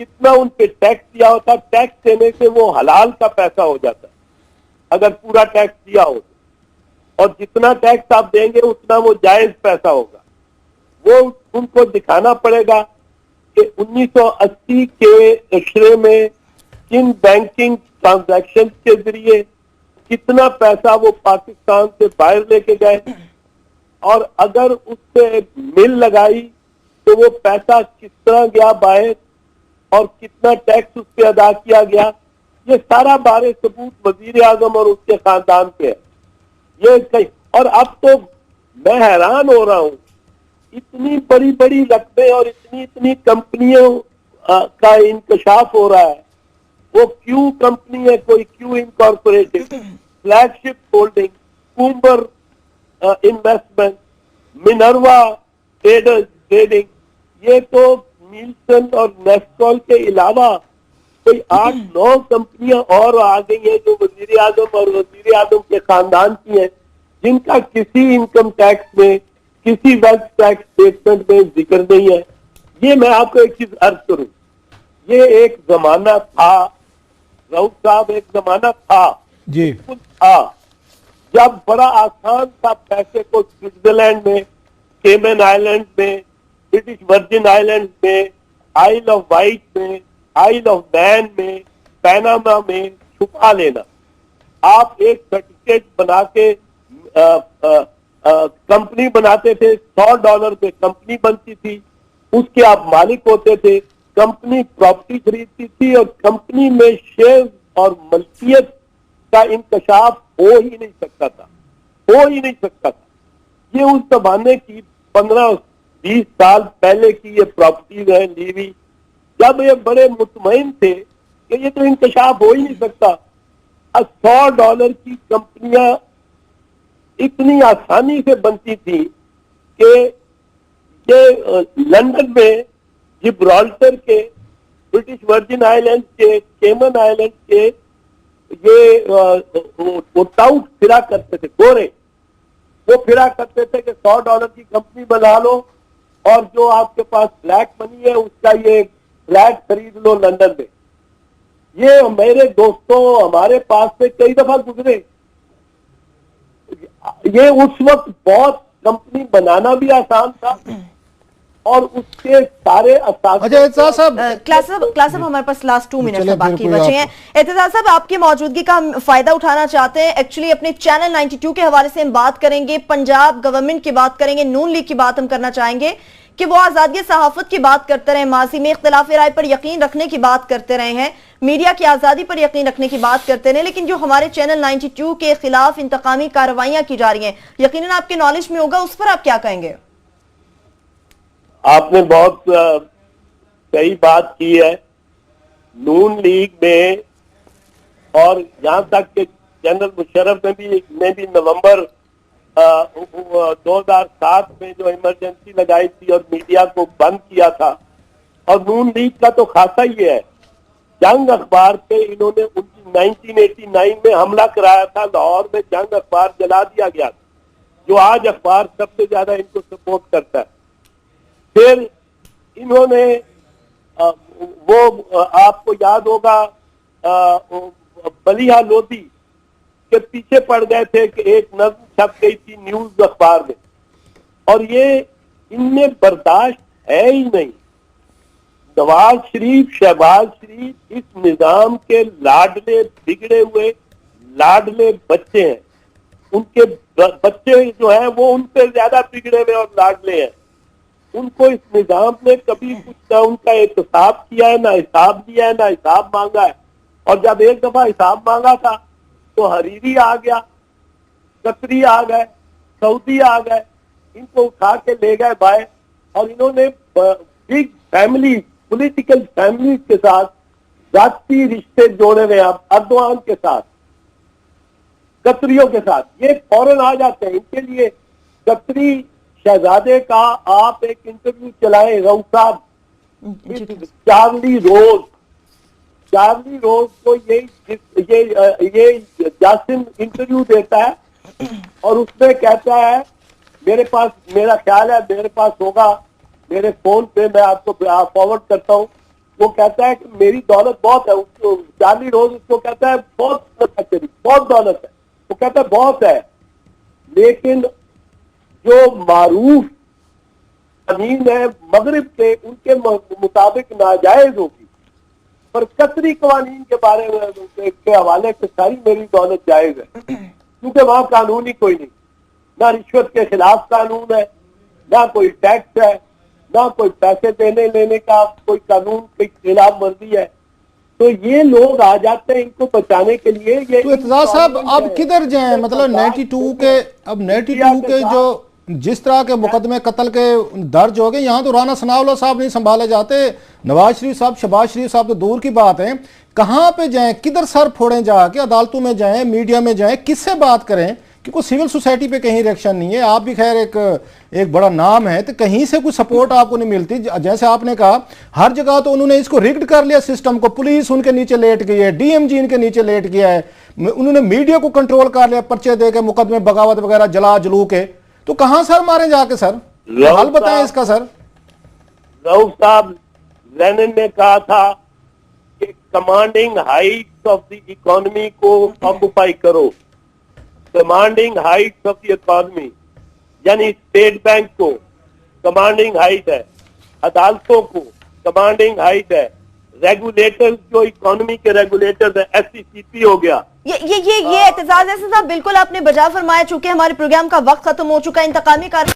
कितना उन पे टैक्स दिया होता। टैक्स देने से वो हलाल का पैसा हो जाता है अगर पूरा टैक्स दिया हो, और जितना टैक्स आप देंगे उतना वो जायज पैसा होगा। वो उनको दिखाना पड़ेगा कि 1980 के अशरे में किन बैंकिंग ट्रांजैक्शन के जरिए, कितना पैसा वो पाकिस्तान से बाहर लेके गए, और अगर उससे मिल लगाई तो वो पैसा किस तरह गया बाहर और कितना टैक्स उस पर अदा किया गया, ये सारा बारे सबूत वजीर आजम और उसके खानदान पे है। ये कई, और अब तो मैं हैरान हो रहा हूं, इतनी बड़ी बड़ी रकमें और इतनी इतनी कंपनियों का इंकशाफ हो रहा है। वो क्यू कंपनी है, कोई Q incorporated, flagship holding, Coomber investment, Minerva trading, ये तो नीलसन और नेस्कॉल के अलावा कोई 8-9 कंपनियां और आ गई हैं जो वजीर आजम और वजीर आजम के खानदान की हैं, जिनका किसी इनकम टैक्स में, किसी वेल्थ टैक्स स्टेटमेंट में जिक्र नहीं है। ये मैं आपको एक चीज अर्ज करूं, ये एक जमाना था राउत साहब, एक जमाना था जी था जब बड़ा आसान था पैसे को स्विट्जरलैंड में, केमन आइलैंड में, ब्रिटिश वर्जिन आइलैंड में, आइल ऑफ वाइट में, आइल ऑफ मैन में, पैनामा में छुपा लेना। आप एक सर्टिफिकेट बना के कंपनी बनाते थे, $100 पे कंपनी बनती थी, उसके आप मालिक होते थे, कंपनी प्रॉपर्टी खरीदती थी और कंपनी में शेयर और मल्कियत का इंकशाफ हो ही नहीं सकता था, हो ही नहीं सकता था। ये उस जमाने की 15-20 साल पहले की ये प्रॉपर्टीज है ली हुई, जब ये बड़े मुतमईन थे कि ये तो इंकशाफ हो ही नहीं सकता। $100 की कंपनियां इतनी आसानी से बनती थी कि ये लंदन में जिब्राल्टर के, ब्रिटिश वर्जिन आइलैंड के, केमन आइलैंड के ये वो टाउट फिरा करते थे, गोरे, वो फिरा करते थे कि $100 की कंपनी बना लो और जो आपके पास ब्लैक मनी है उसका ये फ्लैट खरीद लो लंदन में। ये मेरे दोस्तों हमारे पास से कई दफा गुजरे। ये उस वक्त बहुत कंपनी बनाना भी आसान था और उसके सारे अच्छा एतजाज साहब, क्लास साहब हमारे पास लास्ट 2 मिनट चलिए, बाकी फिर कोई बचे आप- हैं। एतजाज साहब, आपकी मौजूदगी का हम फायदा उठाना चाहते हैं। एक्चुअली अपने चैनल 92 के हवाले से हम बात करेंगे, पंजाब गवर्नमेंट की बात करेंगे, नून लीग की बात हम करना चाहेंगे कि वो आजादी सहाफत की बात करते रहे, माजी में इख्तिलाफ राय पर यकीन रखने की बात करते रहे हैं, मीडिया की आजादी पर यकीन रखने की बात करते रहे, लेकिन जो हमारे चैनल 92 के खिलाफ इंतकामी कार्रवाइयां की जा रही हैं, यकीनन आपके नॉलेज में होगा, उस पर आप क्या कहेंगे? आपने बहुत सही बात की है। नून लीग में और यहां तक कि जनरल मुशर्रफ ने भी नवंबर 2007 में जो इमरजेंसी लगाई थी और मीडिया को बंद किया था, और नून लीग का तो खासा ही है। जंग अखबार पे इन्होंने 1989 में हमला कराया था, लाहौर में जंग अखबार जला दिया गया, जो आज अखबार सबसे ज्यादा इनको सपोर्ट करता है। फिर इन्होंने वो आपको याद होगा बलिया लोधी के पीछे पड़ गए थे कि एक नज्म छप गई थी न्यूज अखबार में, और ये इनमें बर्दाश्त है ही नहीं। नवाज शरीफ, शहबाज शरीफ इस निजाम के लाडले, बिगड़े हुए लाडले बच्चे हैं। उनके बच्चे जो हैं वो उनसे ज्यादा बिगड़े हुए और लाडले हैं। उनको इस निजाम ने कभी कुछ ना उनका एहतसाब किया है, ना हिसाब दिया है, ना हिसाब मांगा है। और जब एक दफा हिसाब मांगा था तो हरीरी आ गया, कतरी आ गए, सऊदी आ गए, इनको उठा के ले गए बाहर, और इन्होंने बिग फैमिली, पॉलिटिकल फैमिली के साथ जाती रिश्ते जोड़े हुए हैं। अर्दवान के साथ, कतरियों के साथ, ये फौरन आ जाते हैं। इनके लिए कतरी शहजादे का आप एक इंटरव्यू चलाए राउत साहब, चार्ली रोज को ये जासिम इंटरव्यू देता है और उसमें कहता है, मेरा ख्याल है मेरे पास होगा, मेरे फोन पे मैं आपको फॉरवर्ड करता हूँ। वो कहता है कि मेरी दौलत बहुत है। उसको चार्ली रोज उसको कहता है बहुत दौलत है। वो कहता है बहुत है, लेकिन जो मारूफ जमीन है मगरिब के, उनके मुताबिक नाजायज होगी। और कतरी कवानीन के बारे में के हवाले से सारी मेरी दौलत जायज है, क्योंकि वहां कानून ही कोई नहीं, ना रिश्वत के खिलाफ कानून है, ना कोई टैक्स है, ना कोई पैसे देने लेने का कोई कानून की खिलाफ वर्जी है। तो ये लोग आ जाते हैं इनको बचाने के लिए। ये तो एतजाज साहब अब किधर जाएं? मतलब 92 के, अब 92 के जो जिस तरह के मुकदमे कत्ल के दर्ज हो गए, यहाँ तो राना सनाउल्लाह साहब नहीं संभाले जाते, नवाज शरीफ साहब, शहबाज शरीफ साहब तो दूर की बात है। कहाँ पे जाएं, किधर सर फोड़ें जाके? अदालतों में जाएं, मीडिया में जाएं, किससे बात करें? क्योंकि सिविल सोसाइटी पे कहीं रिएक्शन नहीं है। आप भी खैर एक बड़ा नाम है, तो कहीं से कुछ सपोर्ट आपको नहीं मिलती। जैसे आपने कहा हर जगह तो उन्होंने इसको रिग्ड कर लिया सिस्टम को, पुलिस उनके नीचे लेट गई है, डीएमजी इनके नीचे लेट गया है, उन्होंने मीडिया को कंट्रोल कर लिया, पर्चे दे के मुकदमे बगावत वगैरह जला जलू के। तो कहां सर मारे जाके? सर हाल बताएं इसका। सर रऊफ साहब, लेनिन ने कहा था कि commanding Heights of the economy को ऑक्युपाई करो। Commanding Heights of the economy यानी स्टेट बैंक को कमांडिंग हाइट है, अदालतों को कमांडिंग हाइट है, रेगुलेटर्स जो इकोनॉमी के रेगुलेटर्स है, एससीसीपी हो गया। ये एतजाज है साहब, बिल्कुल आपने बजा फरमाया। चूंकि हमारे प्रोग्राम का वक्त खत्म हो चुका है, इंतकामी कार्य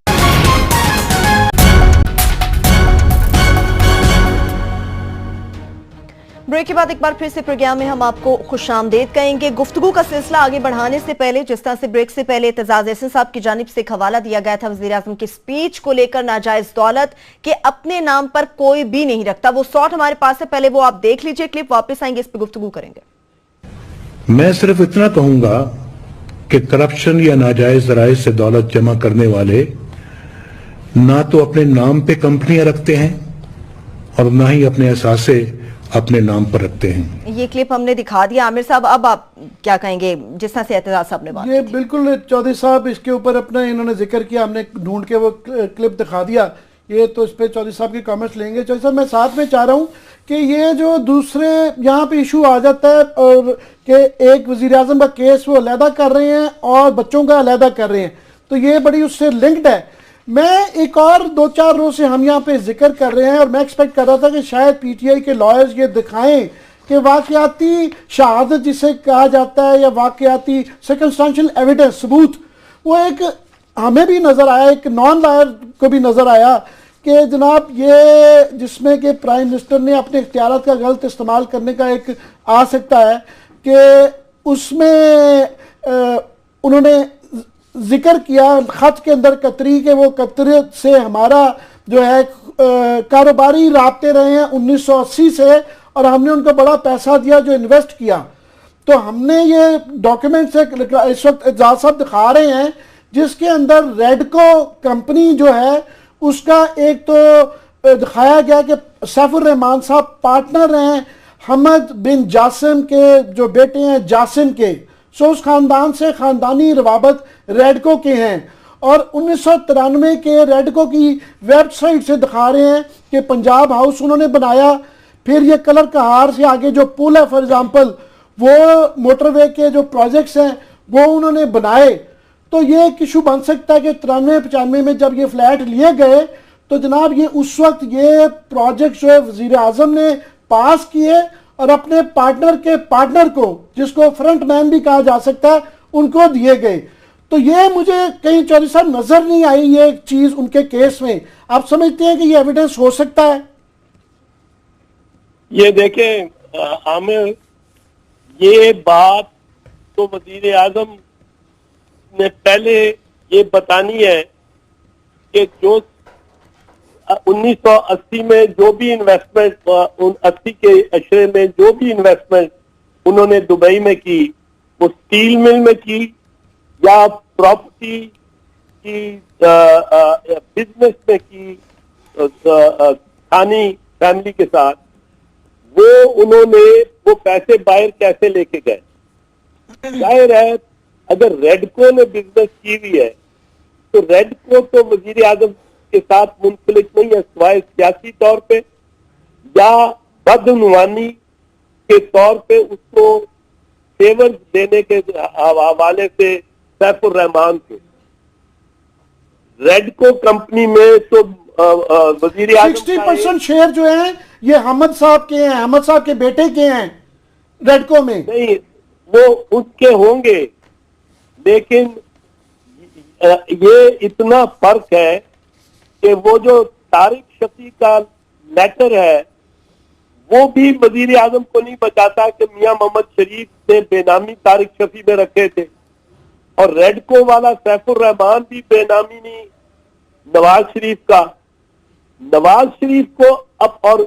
ब्रेक के बाद एक बार फिर से प्रोग्राम में हम आपको खुशामदीद कहेंगे। गुफ्तगू का सिलसिला आगे बढ़ाने से पहले, जिस तरह से ब्रेक से पहले एतजाज एहसन साहब की जानिब से एक हवाला दिया गया था वज़ीर आज़म की स्पीच को लेकर, नाजायज दौलत के अपने नाम पर कोई भी नहीं रखता, वो शॉट हमारे पास है, पहले वो आप देख लीजिए क्लिप, वापस आएंगे, इस पर गुफ्तगू करेंगे। मैं सिर्फ इतना कहूंगा कि करप्शन या नाजायज जराए से दौलत जमा करने वाले ना तो अपने नाम पे कंपनियां रखते हैं और ना ही अपने असासे अपने नाम पर रखते हैं। ये क्लिप हमने दिखा दिया। आमिर साहब, अब आप क्या कहेंगे जिस तरह से एतजाज साहब ने बात ये की? बिल्कुल चौधरी साहब इसके ऊपर अपना इन्होंने जिक्र किया, हमने ढूंढ के वो क्लिप दिखा दिया। ये तो इस पे चौधरी साहब के कमेंट्स लेंगे। चौधरी साहब, मैं साथ में चाह रहा हूँ कि ये जो दूसरे यहाँ पे इशू आ जाता है और कि एक वजीर आजम का केस वो अलहदा कर रहे हैं और बच्चों का अलहदा कर रहे हैं, तो ये बड़ी उससे लिंक्ड है। मैं एक और 2-4 रोज से हम यहाँ पे जिक्र कर रहे हैं और मैं एक्सपेक्ट कर रहा था कि शायद पीटीआई के लॉयर्स ये दिखाएं कि वाकयाती शहादत जिसे कहा जाता है या वाकयाती सर्कमस्टेंशियल एविडेंस, सबूत, वो एक हमें भी नजर आया, एक नॉन लॉयर को भी नजर आया कि जनाब ये जिसमें कि प्राइम मिनिस्टर ने अपने इख्तियारात का गलत इस्तेमाल करने का एक आ सकता है कि उसमें उन्होंने जिक्र किया खत के अंदर कतरी के, वो कतरी से हमारा जो है कारोबारी राब्ते रहे हैं 1980 से और हमने उनको बड़ा पैसा दिया जो इन्वेस्ट किया। तो हमने ये डॉक्यूमेंट से इस वक्त एजाज साहब दिखा रहे हैं जिसके अंदर रेडको कंपनी जो है उसका एक तो दिखाया गया कि सैफुर रहमान साहब पार्टनर हैं हमद बिन जासिम के जो बेटे हैं जासिम के, सो उस खानदान से खानदानी रवाबत रेडको के हैं। और 1993 के रेडको की वेबसाइट से दिखा रहे हैं कि पंजाब हाउस उन्होंने बनाया, फिर ये कलर कहार से आगे जो पुल है फॉर एग्जांपल, वो मोटरवे के जो प्रोजेक्ट्स हैं वो उन्होंने बनाए। तो ये एक इशू बन सकता है कि 93-95 में जब ये फ्लैट लिए गए तो जनाब ये उस वक्त ये प्रोजेक्ट जो है वजीर आजम ने पास किए और अपने पार्टनर के पार्टनर को, जिसको फ्रंट मैन भी कहा जा सकता है, उनको दिए गए। तो ये मुझे कहीं चौधरी साहब नजर नहीं आई ये चीज उनके केस में। आप समझते हैं कि ये एविडेंस हो सकता है? ये देखें आमिर, ये बात तो वजीर आजम ने पहले ये बतानी है कि जो 1980 में जो भी इन्वेस्टमेंट, 80 के अशरे में जो भी इन्वेस्टमेंट उन्होंने दुबई में की, वो स्टील मिल में की या प्रॉपर्टी की बिजनेस में की खानी फैमिली के साथ, वो उन्होंने वो पैसे बाहर कैसे लेके गए? जाहिर है अगर रेडको ने बिजनेस की हुई है तो रेडको तो वजीर आजम के साथ मुंसलिक नहीं है सिवाय सियासी तौर पे या बदनुमानी के तौर पे उसको फेवर देने के हवाले से सैफुर रहमान थे। रेडको कंपनी में तो वजीर आजम 60% शेयर जो है ये अहमद साहब के हैं, अहमद साहब के बेटे के हैं रेडको में। नहीं, वो उसके होंगे, लेकिन ये इतना फर्क है कि वो जो तारिक शफी का लेटर है वो भी वजीर आजम को नहीं बचाता कि मियां मोहम्मद शरीफ ने बेनामी तारिक शफी में रखे थे, और रेडको वाला सैफुर रहमान भी बेनामी नहीं नवाज शरीफ का। नवाज शरीफ को अब और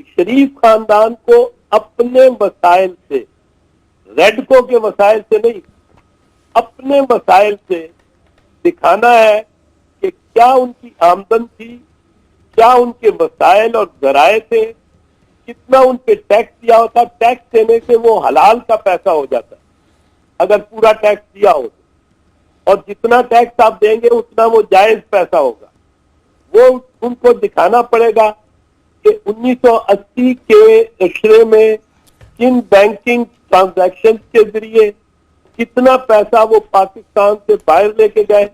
शरीफ खानदान को अपने वसाइल से, रेडको के वसाइल से नहीं, अपने वसाइल से दिखाना है कि क्या उनकी आमदन थी, क्या उनके वसाइल और जराए थे, कितना उन पे टैक्स दिया होता। टैक्स देने से वो हलाल का पैसा हो जाता है अगर पूरा टैक्स दिया हो तो, और जितना टैक्स आप देंगे उतना वो जायज पैसा होगा। वो उनको दिखाना पड़ेगा कि 1980 के इशरे में किन बैंकिंग ट्रांजैक्शन के जरिए कितना पैसा वो पाकिस्तान से बाहर लेके गए,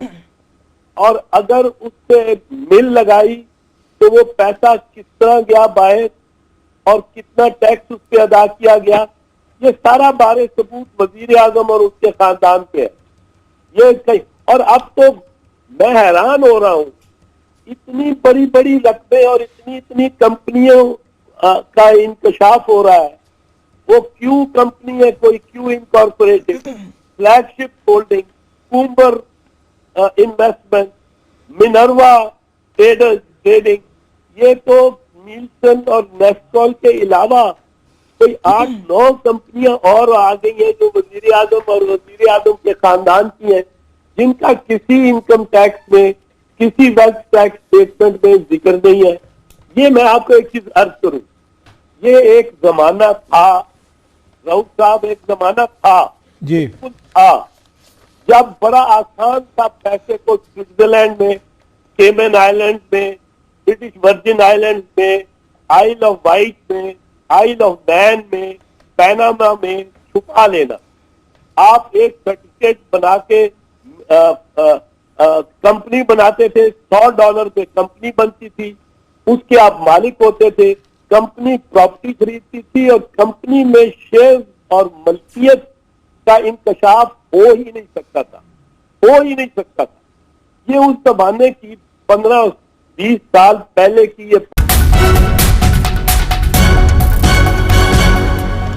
और अगर उससे मिल लगाई तो वो पैसा किस तरह गया बाहर और कितना टैक्स उस पर अदा किया गया। ये सारा बारे सबूत वजीर आजम और उसके खानदान पे है। ये कई, और अब तो मैं हैरान हो रहा हूं, इतनी बड़ी बड़ी रकमें और इतनी इतनी कंपनियों का इंकशाफ हो रहा है। वो क्यू कंपनी है, कोई Q incorporated, flagship holding, Coomber investment, Minerva trading, ये तो नीलसन और नेस्कॉल के अलावा कोई 8-9 कंपनियां और आ गई हैं जो वजीर आजम और वजीर आजम के खानदान की हैं, जिनका किसी इनकम टैक्स में, किसी वेल्थ टैक्स स्टेटमेंट में जिक्र नहीं है। ये मैं आपको एक चीज अर्ज करूं, ये एक जमाना था राउत साहब, एक जमाना था जी था जब बड़ा आसान था पैसे को स्विट्जरलैंड में, केमन आइलैंड में, ब्रिटिश वर्जिन आइलैंड में, आइल ऑफ वाइट में, आइल ऑफ मैन में, पैनामा में छुपा लेना। आप एक सर्टिफिकेट बना के कंपनी बनाते थे, $100 पे कंपनी बनती थी, उसके आप मालिक होते थे, कंपनी प्रॉपर्टी खरीदती थी और कंपनी में शेयर और मल्कियत का इंकशाफ हो ही नहीं सकता था, हो ही नहीं सकता था। ये उस जमाने की 15-20 साल पहले की ये।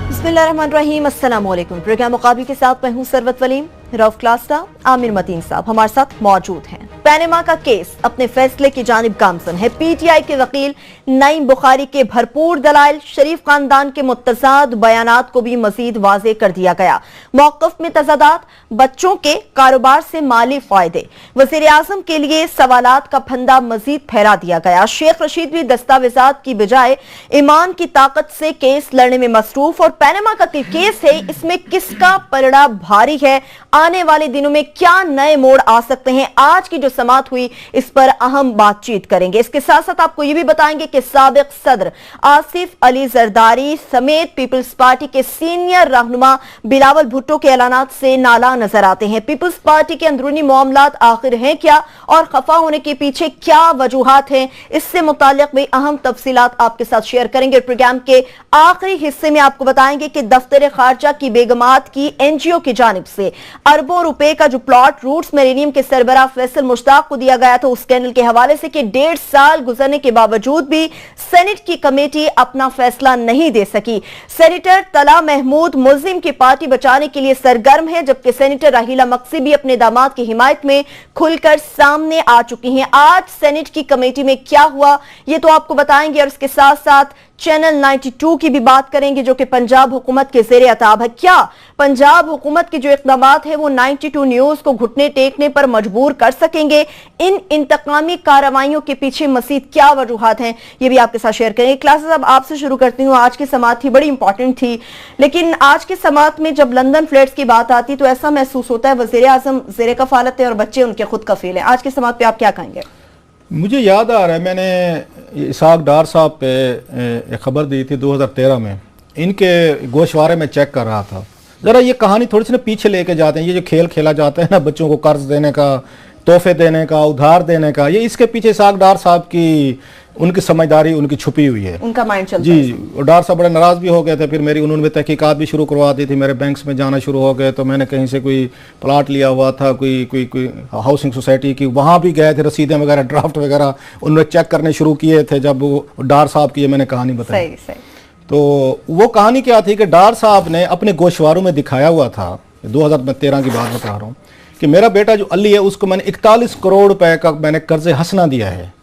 बिस्मिल्लाहिर्रहमानिर्रहीम, अस्सलाम वालेकुम। प्रोग्राम मुकाबिल के साथ मैं हूं सरवत वलीम। रऊफ क्लास्टा, आमिर मतीन साहब हमारे साथ मौजूद हैं। पैनेमा का केस अपने फैसले की जानिब गामजन है। पीटीआई के वकील नईम बुखारी के भरपूर दलाइल, शरीफ खानदान के मुतज़ाद बयानात को भी मजीद वाज़ेह कर दिया गया। मौक़िफ़ में तज़ादात, बच्चों के कारोबार से माली फायदे, वज़ीर आज़म के लिए सवालात का फंदा मजीद फहरा दिया गया। शेख रशीद भी दस्तावेजात की बजाय ईमान की ताकत से केस लड़ने में मसरूफ। और पैनेमा का केस है, इसमें किसका पलड़ा भारी है, आने वाले दिनों में क्या नए मोड़ आ सकते हैं, आज की जो समाअत हुई इस पर अहम बातचीत करेंगे। इसके साथ साथ आपको यह भी बताएंगे कि साबिक सदर आसिफ अली जरदारी समेत पीपल्स पार्टी के सीनियर रहनुमा बिलावल भुट्टो के ऐलानात से नाला नजर आते हैं। पीपल्स पार्टी के अंदरूनी मामलात आखिर हैं क्या और खफा होने के पीछे क्या वजूहात हैं, इससे मुताल्लिक भी अहम तफसीलात आपके साथ शेयर करेंगे। प्रोग्राम के आखिरी हिस्से में आपको बताएंगे कि दफ्तर खारजा की बेगमात की एनजीओ की जानिब से अरबों रुपए का जो प्लॉट रूट्स मिलेनियम के सरबराह फैसल मुश्ताक को दिया गया था, उस स्कैंडल के हवाले से कि 1.5 साल गुजरने के बावजूद भी सेनेट की कमेटी अपना फैसला नहीं दे सकी। सेनेटर तला महमूद मुल्जिम की पार्टी बचाने के लिए सरगर्म है, जबकि सेनेटर राहीला मक्सी भी अपने दामाद की हिमायत में खुलकर सामने आ चुकी हैं। आज सेनेट की कमेटी में क्या हुआ ये तो आपको बताएंगे, और इसके साथ साथ चैनल 92 की भी बात करेंगे जो कि पंजाब हुकूमत के ज़ेरे अताब है। क्या पंजाब हुकूमत के जो इक़दाम है वो 92 न्यूज को घुटने टेकने पर मजबूर कर सकेंगे? इन इंतकामी कार्रवाइयों के पीछे मज़ीद क्या वजूहात हैं, ये भी आपके साथ शेयर करेंगे। क्लासेस अब आपसे शुरू करती हूँ। आज की समाअत थी, बड़ी इंपॉर्टेंट थी, लेकिन आज की समाअत में जब लंदन फ्लैट्स की बात आती तो ऐसा महसूस होता है वज़ीर आज़म ज़ेरे कफ़ालत है और बच्चे उनके खुद कफील हैं। आज की समाअत पे आप क्या कहेंगे? मुझे याद आ रहा है, मैंने इसाक डार साहब पे एक खबर दी थी 2013 में, इनके गोशवारे में चेक कर रहा था। ज़रा ये कहानी थोड़ी सी ना पीछे लेके जाते हैं, ये जो खेल खेला जाता है ना बच्चों को कर्ज देने का, तोहफे देने का, उधार देने का, ये इसके पीछे इसाक डार साहब की उनकी समझदारी उनकी छुपी हुई है, उनका माइंड चलता जी। है। और डॉक्टर साहब बड़े नाराज भी हो गए थे, फिर मेरी उन्होंने तहकीकात भी शुरू करवा दी थी, मेरे बैंक्स में जाना शुरू हो गए, तो मैंने कहीं से कोई प्लाट लिया हुआ था, कोई हाउसिंग सोसाइटी की, वहाँ भी गए थे, रसीदें वगैरह ड्राफ्ट वगैरह उन्होंने चेक करने शुरू किए थे जब वो डॉक्टर साहब की मैंने कहानी बताई। सही सही। तो वो कहानी क्या थी कि डॉक्टर साहब ने अपने गोशवारों में दिखाया हुआ था, 2013 की बात बता रहा हूँ, कि मेरा बेटा जो अली है उसको मैंने 41 करोड़ रुपए का मैंने कर्जे हंसना दिया है।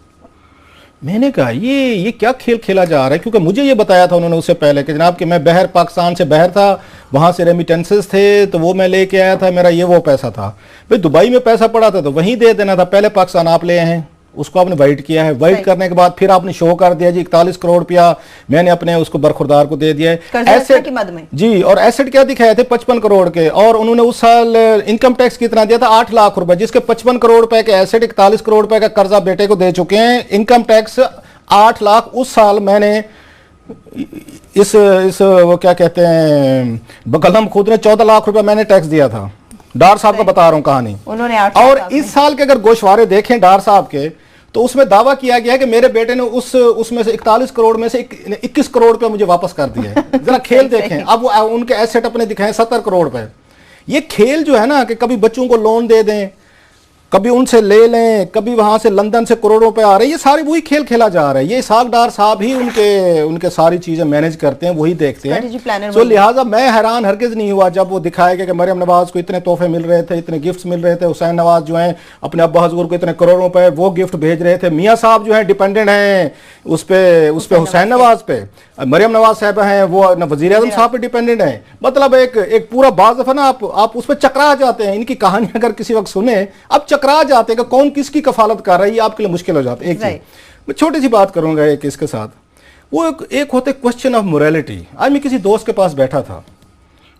मैंने कहा ये क्या खेल खेला जा रहा है, क्योंकि मुझे ये बताया था उन्होंने उससे पहले कि जनाब कि मैं बहर पाकिस्तान से बहर था, वहाँ से रेमिटेंसेस थे तो वो मैं लेके आया था, मेरा ये वो पैसा था। भाई दुबई में पैसा पड़ा था तो वहीं दे देना था, पहले पाकिस्तान आप ले आए हैं, उसको आपने वाइट किया है, वाइट करने के बाद फिर आपने शो कर दिया जी 41 करोड़ रुपया मैंने अपने उसको बरखुरदार को दे दिया है एसेट की मद में। जी, और एसेट क्या दिखाए थे 55 करोड़ के, और उन्होंने उस साल इनकम टैक्स कितना दिया था 8 लाख रुपए, जिसके 55 करोड़ रुपए के एसेट 41 करोड़ रुपए का कर्जा बेटे को दे चुके हैं, इनकम टैक्स 8 लाख। उस साल मैंने इस वो क्या कहते हैं कलम खुद ने 14 लाख रुपए मैंने टैक्स दिया था। डार साहब का बता रहा हूं कहानी, उन्होंने 8 और इस साल के अगर गोशवारे देखें डार साहब के तो उसमें दावा किया गया है कि मेरे बेटे ने उसमें से 41 करोड़ में से 21 करोड़ रुपए मुझे वापस कर दिए हैं। जरा खेल देखें, अब वो उनके एसेट अपने दिखाएं 70 करोड़ रुपए। ये खेल जो है ना कि कभी बच्चों को लोन दे दें, कभी उनसे ले लें, कभी वहां से लंदन से करोड़ों रुपए आ रहे हैं, ये सारी वही खेल खेला जा रहा है। ये सागदार साहब ही उनके सारी चीजें मैनेज करते हैं, वही देखते हैं। तो लिहाजा मैं हैरान हरगिज नहीं हुआ जब वो दिखाया गया कि मरियम नवाज को इतने तोहफे मिल रहे थे, इतने गिफ्ट्स मिल रहे थे, हुसैन नवाज जो हैं अपने अब्बा हजूर को इतने करोड़ों रुपए वो गिफ्ट भेज रहे थे, मियाँ साहब जो है डिपेंडेंट हैं उस पे हुसैन नवाज पे, मरियम नवाज साहब हैं वो वजीर आजम साहब पे डिपेंडेंट है। मतलब एक पूरा बाज दफा ना आप उस पर चकरा जाते हैं। इनकी कहानी अगर किसी वक्त सुने आप चकरा जाते हैं कि कौन किसकी कफालत कर रहा है, ये आपके लिए मुश्किल हो जाता है। एक चीज मैं छोटी सी बात करूंगा एक इसके साथ, वो एक होते क्वेश्चन ऑफ मोरालिटी। आज मैं किसी दोस्त के पास बैठा था,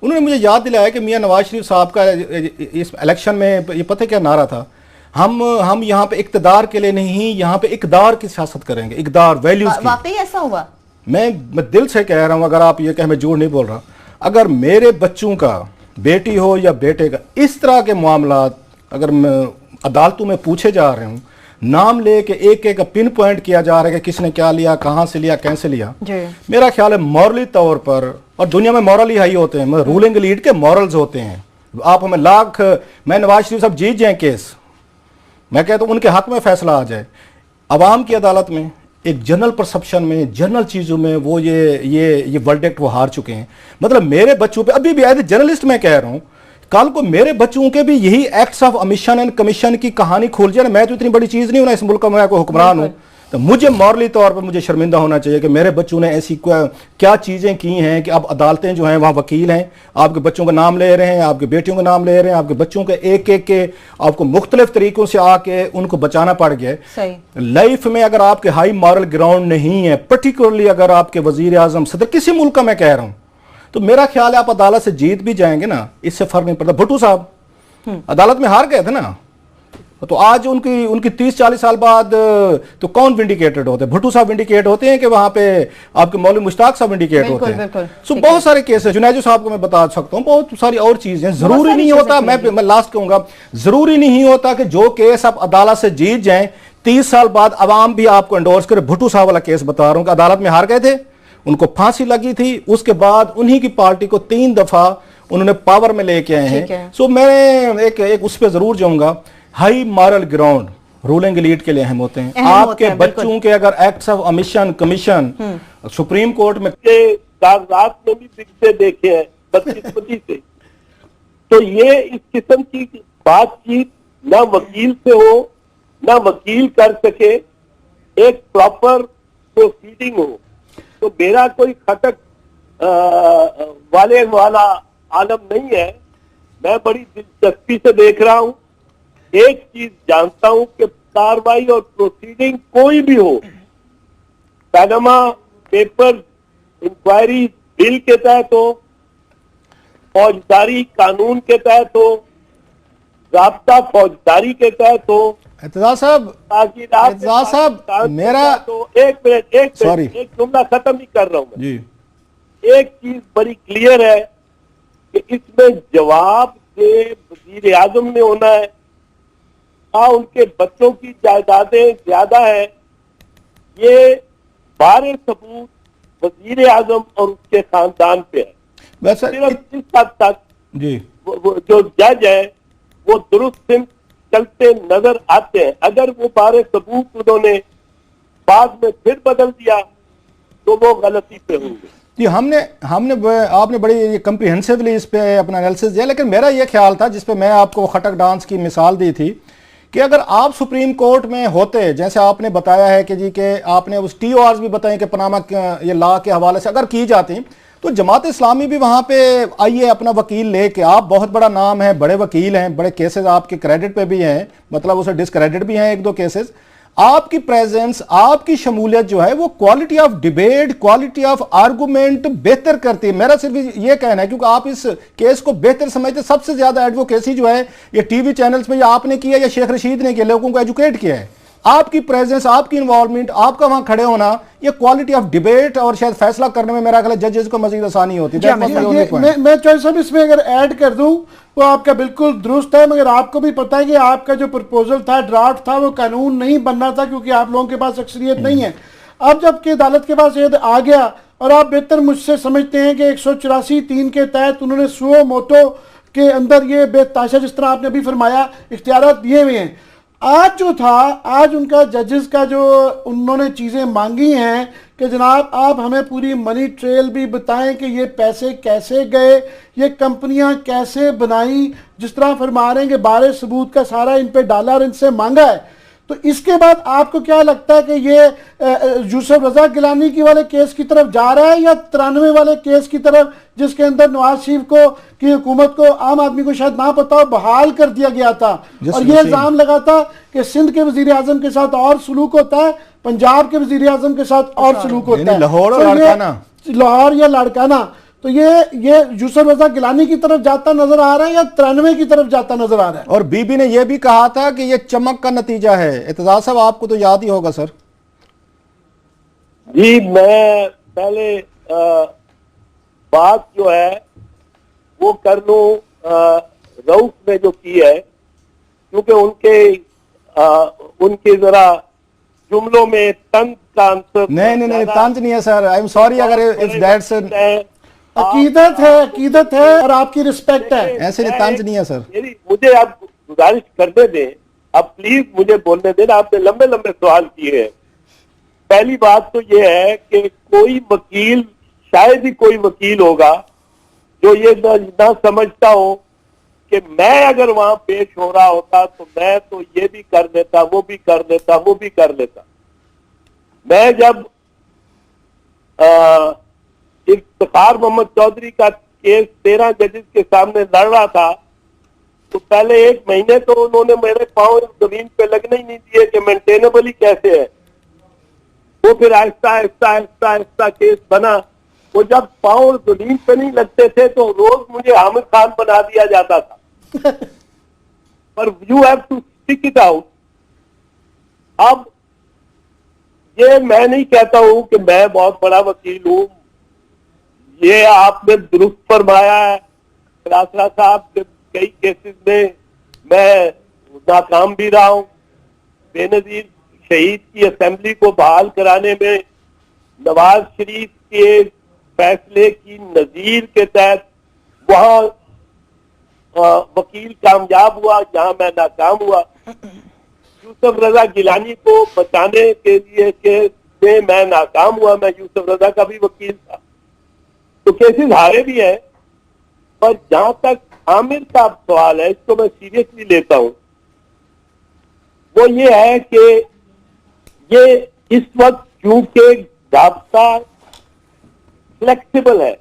उन्होंने मुझे याद दिलाया कि मियां नवाज शरीफ साहब का इस इलेक्शन में ये पता क्या नारा था, हम यहाँ पे इक्तदार के लिए नहीं, यहाँ पे इकदार की सियासत करेंगे, इकदार वैल्यूज की। वाकई ऐसा हुआ? मैं दिल से कह रहा हूं, अगर आप ये कहें मैं झूठ नहीं बोल रहा, अगर मेरे बच्चों का, बेटी हो या बेटे का, इस तरह के मामलात अगर अदालतों में पूछे जा रहे हूं, नाम लेके एक एक पिन पॉइंट किया जा रहा है कि किसने क्या लिया, कहां से लिया, कैसे लिया, मेरा ख्याल है मॉरली तौर पर, और दुनिया में मॉरल ही हाई होते हैं, मतलब रूलिंग लीड के मॉरल्स होते हैं। आप हमें मैं नवाज शरीफ साहब जीत जाए केस, मैं कहता हूं उनके हक में फैसला आ जाए, अवाम की अदालत में एक जनरल परसेप्शन में, जनरल चीजों में वो ये वर्डिक्ट वो हार चुके हैं। मतलब मेरे बच्चों पे अभी भी एज ए जर्नलिस्ट मैं कह रहा हूं, कल को मेरे बच्चों के भी यही acts of omission and commission की कहानी खोल जाए। मैं तो इतनी बड़ी चीज नहीं हूं ना इस मुल्क का, मैं कोई हुक्मरान हूं, तो मुझे मॉरली तौर पर मुझे शर्मिंदा होना चाहिए कि मेरे बच्चों ने ऐसी क्या चीजें की हैं कि अब अदालतें जो हैं वहां वकील हैं, आपके बच्चों का नाम ले रहे हैं, आपके बेटियों का नाम ले रहे हैं, आपके बच्चों के एक एक के आपको मुख्तलिफ तरीकों से आके उनको बचाना पड़ गया। लाइफ में अगर आपके हाई मॉरल ग्राउंड नहीं है, पर्टिकुलरली अगर आपके वजीर आजम सदर किसी मुल्क का मैं कह रहा हूं, तो मेरा ख्याल है आप अदालत से जीत भी जाएंगे ना, इससे फर्क नहीं पड़ता। भुट्टो साहब अदालत में हार गए थे ना, तो आज उनकी 30-40 साल बाद तो कौन विंडिकेटेड होते हैं? भुट्टो साहब विंडिकेट होते हैं कि वहां पे आपके मौलवी मुश्ताक साहब विंडिकेट होते हैं। सो बहुत सारे केस है, जुनैजो साहब को मैं बता सकता हूं, बहुत सारी और चीजें। जरूरी नहीं होता, मैं लास्ट कहूंगा, जरूरी नहीं होता कि जो केस आप अदालत से जीत जाएं 30 साल बाद अवाम भी आपको एंडोर्स करे। भुट्टो साहब वाला केस बता रहा हूं कि अदालत में हार गए थे, उनको फांसी लगी थी, उसके बाद उन्हीं की पार्टी को 3 दफा उन्होंने पावर में लेके आए हैं। सो मैं एक उस पर जरूर जाऊंगा, high moral ground ruling lead के लिए अहम होते हैं। आपके बच्चों के अगर acts of omission commission supreme court में के कागजात में भी बिकते देखे हैं बदकिस्मती से, तो ये इस किस्म की बातचीत ना वकील से हो, ना वकील कर सके, एक प्रॉपर प्रोसीडिंग हो। तो मेरा कोई खटक वाला आलम नहीं है, मैं बड़ी दिलचस्पी से देख रहा हूं। एक चीज जानता हूं कि कार्रवाई और प्रोसीडिंग कोई भी हो, पैनामा पेपर इंक्वायरी बिल के तहत हो, फौजदारी कानून के तहत हो, राब्ता फौजदारी के तहत हो, एतजाज साहब मेरा तो एक जुमला खत्म ही कर रहा हूं मैं जी। एक चीज बड़ी क्लियर है कि इसमें जवाब दे वजीर आजम ने होना है। उनके बच्चों की जायदादें ज्यादा है, ये बारे सबूत वजीर आजम और उसके खानदान पे है। वैसे सिर्फ इस हद तक जी वो जो जज है वो दुरुस्त चलते नजर आते हैं। अगर वो बारे सबूत उन्होंने बाद में फिर बदल दिया तो वो गलती पे होंगे। जी, आपने बड़ी कम्प्रिहेंसिवली इस पे अपना एनालिसिस दिया, लेकिन मेरा ये ख्याल था जिस पे मैं आपको खटक डांस की मिसाल दी थी कि अगर आप सुप्रीम कोर्ट में होते, जैसे आपने बताया है कि जी के आपने उस TORs भी बताए कि पनामा ये लॉ के हवाले से अगर की जाती तो जमात इस्लामी भी वहाँ पे आइए अपना वकील लेके, आप बहुत बड़ा नाम है, बड़े वकील हैं, बड़े केसेस आपके क्रेडिट पे भी हैं, मतलब उसे डिसक्रेडिट भी हैं एक दो केसेस। आपकी प्रेजेंस, आपकी शमूलियत जो है वो quality of debate, quality of argument बेहतर करती है। मेरा सिर्फ ये कहना है क्योंकि आप इस केस को बेहतर समझते। सबसे ज्यादा एडवोकेसी जो है ये टीवी चैनल्स में या आपने किया या शेख रशीद ने किया, लोगों को एजुकेट किया है। आपकी प्रेजेंस, आपकी इन्वॉल्वमेंट, आपका वहां खड़े होना, ये क्वालिटी ऑफ डिबेट और शायद फैसला करने में मेरा ख्याल है जजेस को मजीद आसानी होती है। मैं चॉइस साहब इसमें अगर ऐड कर दूं वो आपका बिल्कुल दुरुस्त है, मगर आपको भी पता है कि आपका जो प्रपोजल था, ड्राफ्ट था, वो कानून नहीं बनना था क्योंकि आप लोगों के पास अक्सरियत नहीं है। अब जबकि अदालत के पास ये आ गया और आप बेहतर मुझसे समझते हैं कि 184(3) के तहत उन्होंने सुओ मोटो के अंदर ये बेताशा, जिस तरह आपने अभी फरमाया, इख्तियारात दिए हुए हैं। आज जो था, आज उनका जजेस का जो उन्होंने चीज़ें मांगी हैं कि जनाब आप हमें पूरी मनी ट्रेल भी बताएं कि ये पैसे कैसे गए, ये कंपनियां कैसे बनाई, जिस तरह फरमा रहे हैं कि बारे सबूत का सारा इन पे डाला और इनसे मांगा है। तो इसके बाद आपको क्या लगता है कि ये यूसुफ रजा गिलानी की वाले केस की तरफ जा रहा है या 93 वाले केस की तरफ, जिसके अंदर नवाज शरीफ को की हुकूमत को, आम आदमी को शायद ना पता हो, बहाल कर दिया गया था और ये इल्जाम लगा था कि सिंध के वजीर आजम के साथ और सलूक होता है, पंजाब के वजीर आजम के साथ और सलूक होता है, लाहौर और लाड़काना, लाहौर या लाड़काना। तो ये यूसुफ रजा गिलानी की तरफ जाता नजर आ रहा है या 93 की तरफ जाता नजर आ रहा है? और बीबी ने यह भी कहा था कि ये चमक का नतीजा है। एतजाज साहब आपको तो याद ही होगा सर। जी, मैं पहले बात जो है वो कर लूं रऊफ ने जो की है, क्योंकि उनके जरा जुमलों में तंज का आंसर नहीं तंज नहीं है सर, आई एम सॉरी अगर इफ दैट्स अकीदत है और आपकी रिस्पेक्ट है, ऐसे तंज नहीं है सर। मुझे आप गुजारिश करने दें, अब प्लीज मुझे बोलने देना। आपने लंबे लंबे सवाल किए हैं। पहली बात तो ये है कि कोई वकील, शायद ही कोई वकील होगा जो ये ना समझता हो कि मैं अगर वहां पेश हो रहा होता तो मैं तो ये भी कर देता, वो भी कर देता, वो भी कर लेता। मैं जब इफ्तिखार मोहम्मद चौधरी का केस 13 जजेस के सामने लड़ रहा था तो पहले 1 महीने तो उन्होंने मेरे पांव जमीन पे लगने ही नहीं दिए कि मेंटेनेबल ही कैसे है। वो फिर आहिस्ता आहिस्ता आहिस्ता आहिस्ता केस बना। वो जब पांव जमीन पे नहीं लगते थे तो रोज मुझे हामिद खान बना दिया जाता था। पर you have to stick it out. अब ये मैं नहीं कहता हूं कि मैं बहुत बड़ा वकील हूं, ये आपने दुरुस्त फरमाया है। रासरा साहब के कई केसेस में मैं नाकाम भी रहा हूं। बेनजीर शहीद की असेंबली को बहाल कराने में नवाज शरीफ के फैसले की नजीर के तहत वहां वकील कामयाब हुआ, जहां मैं नाकाम हुआ। यूसुफ रजा गिलानी को बचाने के लिए के मैं नाकाम हुआ, मैं यूसुफ रजा का भी वकील था। तो केसेस हारे भी है। पर जहां तक आमिर का सवाल है, इसको मैं सीरियसली लेता हूं, वो ये है कि ये इस वक्त क्योंकि जाब्ता फ्लेक्सिबल है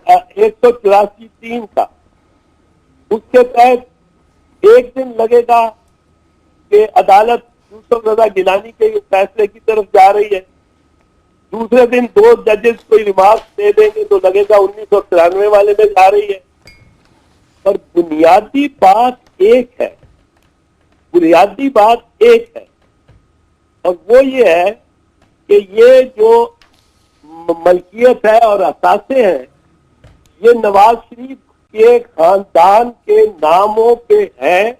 184(3) का, उसके तहत एक दिन लगेगा कि अदालत यूसुफ रजा गिलानी के फैसले की तरफ जा रही है, दूसरे दिन 2 जजेस कोई रिमार्क दे देंगे तो लगेगा 1993 वाले में जा रही है। पर बुनियादी बात एक है, बुनियादी बात एक है, और वो ये है कि ये जो मलकियत है और असासे हैं, ये नवाज शरीफ के खानदान के नामों पे हैं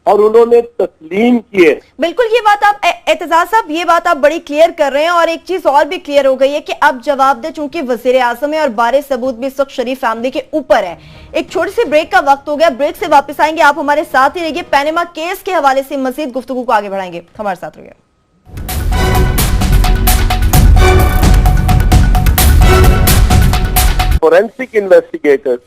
और उन्होंने तस्लीम किए। बिल्कुल, ये बात आप एतजाज साहब, ये बात आप बड़ी क्लियर कर रहे हैं। और एक चीज और भी क्लियर हो गई है कि अब जवाब दे चूंकि वजीर आजम है और बारे सबूत भी इस वक्त शरीफ फैमिली के ऊपर है। एक छोटी सी ब्रेक का वक्त हो गया, ब्रेक से वापस आएंगे, आप हमारे साथ ही रहिए। पैनामा केस के हवाले से मजीद गुफ्तगू को आगे बढ़ाएंगे, हमारे साथ रहिए। फोरेंसिक इन्वेस्टिगेटर्स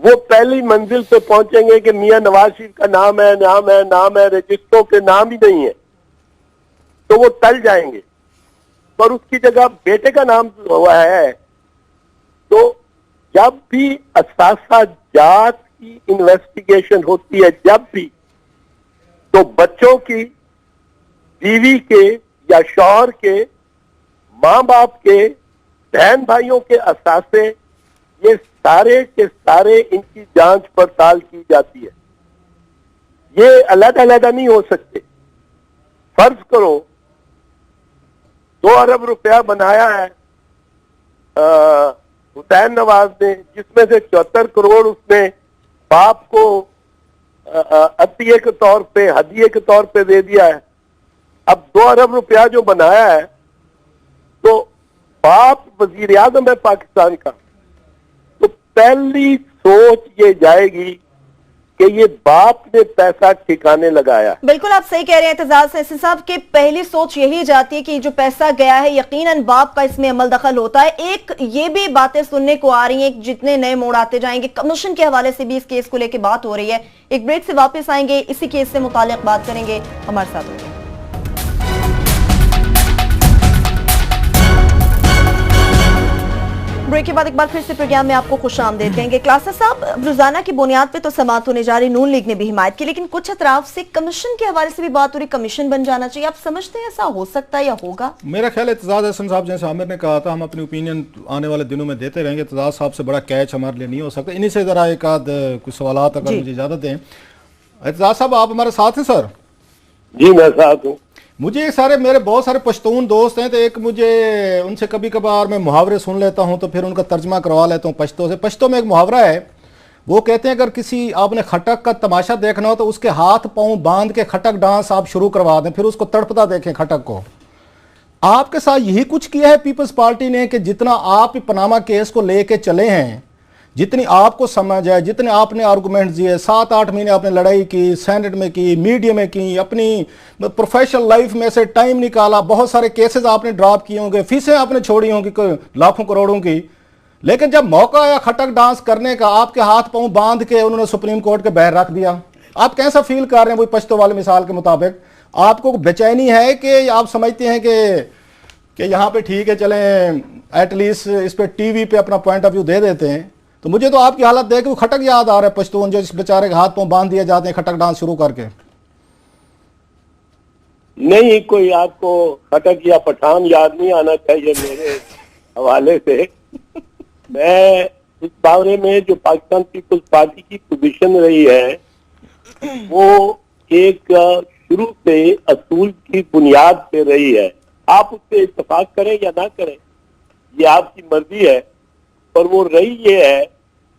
वो पहली मंजिल पे पहुंचेंगे कि मियां नवाज शरीफ का नाम है, नाम है, नाम है, रजिस्ट्रों के नाम ही नहीं है, तो वो टल जाएंगे। पर उसकी जगह बेटे का नाम हुआ है। तो जब भी असासा जात की इन्वेस्टिगेशन होती है, जब भी, तो बच्चों की, बीवी के या शौहर के, मां बाप के, बहन भाइयों के असासे, ये सारे के सारे इनकी जांच पड़ताल की जाती है। ये अलग अलग नहीं हो सकते। फर्ज करो 2 अरब रुपया बनाया है हुसैन नवाज ने, जिसमें से 74 करोड़ उसने बाप को अतिये के तौर पे, हदिये के तौर पे दे दिया है। अब 2 अरब रुपया जो बनाया है, तो बाप वजीर आजम है पाकिस्तान का, तो पहली सोच ये जाएगी कि ये बाप ने पैसा ठिकाने लगाया। बिल्कुल आप सही कह रहे हैं एतजाज एहसन साहब कि पहली सोच यही जाती है कि जो पैसा गया है यकीनन बाप का इसमें अमल दखल होता है। एक ये भी बातें सुनने को आ रही हैं, जितने नए मोड़ आते जाएंगे, कमीशन के हवाले से भी इस केस को लेकर बात हो रही है। एक ब्रेक से वापस आएंगे, इसी केस से मुताल्लिक बात करेंगे, हमारे साथ होंगे। ब्रेक के बाद एक बार फिर से प्रोग्राम में आपको खुशामदीद कहेंगे। क्लासा साहब, रोजाना की बुनियाद पे तो समाअत होने जा रही, नून लीग ने भी हिमायत की, लेकिन कुछ अतराफ से कमीशन के हवाले से भी बात हो रही, कमीशन बन जाना चाहिए। आप समझते हैं ऐसा हो सकता है या होगा? मेरा ख्याल है एतजाज एहसन साहब, जैसे आमिर ने कहा था, हम अपनी ओपिनियन आने वाले दिनों में देते रहेंगे। एतजाज साहब से बड़ा कैच हमारे लिए नहीं हो सकता। इन्हीं से जरा एक आध कुछ सवालात अगर मुझे इजाजत दें। एतजाज साहब, आप हमारे साथ हैं? सर जी मैं साथ हूँ। मुझे सारे मेरे बहुत सारे पश्तून दोस्त हैं, तो एक मुझे उनसे कभी कभार मैं मुहावरे सुन लेता हूं, तो फिर उनका तर्जमा करवा लेता हूं पश्तो से। पश्तो में एक मुहावरा है, वो कहते हैं अगर किसी आपने खटक का तमाशा देखना हो तो उसके हाथ पांव बांध के खटक डांस आप शुरू करवा दें, फिर उसको तड़पता देखें खटक को। आपके साथ यही कुछ किया है पीपल्स पार्टी ने कि जितना आप पनामा केस को लेके चले हैं, जितनी आपको समझ है, जितने आपने आर्गूमेंट दिए, 7-8 महीने आपने लड़ाई की, सेनेट में की, मीडिया में की, अपनी प्रोफेशनल लाइफ में से टाइम निकाला, बहुत सारे केसेस आपने ड्रॉप किए होंगे, फीसें आपने छोड़ी होंगी लाखों करोड़ों की, लेकिन जब मौका आया खटक डांस करने का, आपके हाथ पांव बांध के उन्होंने सुप्रीम कोर्ट के बाहर रख दिया। आप कैसा फील कर रहे हैं? वही पश्तो वाली मिसाल के मुताबिक आपको बेचैनी है कि आप समझते हैं कि यहाँ पे ठीक है, चलें एटलीस्ट इस पे टीवी पे अपना पॉइंट ऑफ व्यू दे देते हैं? तो मुझे तो आपकी हालत देख के वो खटक याद आ रहा है, पश्तून जो इस बेचारे के हाथ पांव बांध दिए जाते हैं खटक डांस शुरू करके। नहीं, कोई आपको खटक या पठान याद नहीं आना चाहिए मेरे हवाले से। मैं इस बारे में जो पाकिस्तान पीपल्स पार्टी की पोजीशन रही है, वो एक शुरू से असूल की बुनियाद पे रही है। आप उससे इत्तेफाक करें या ना करें, ये आपकी मर्जी है, पर वो रही ये है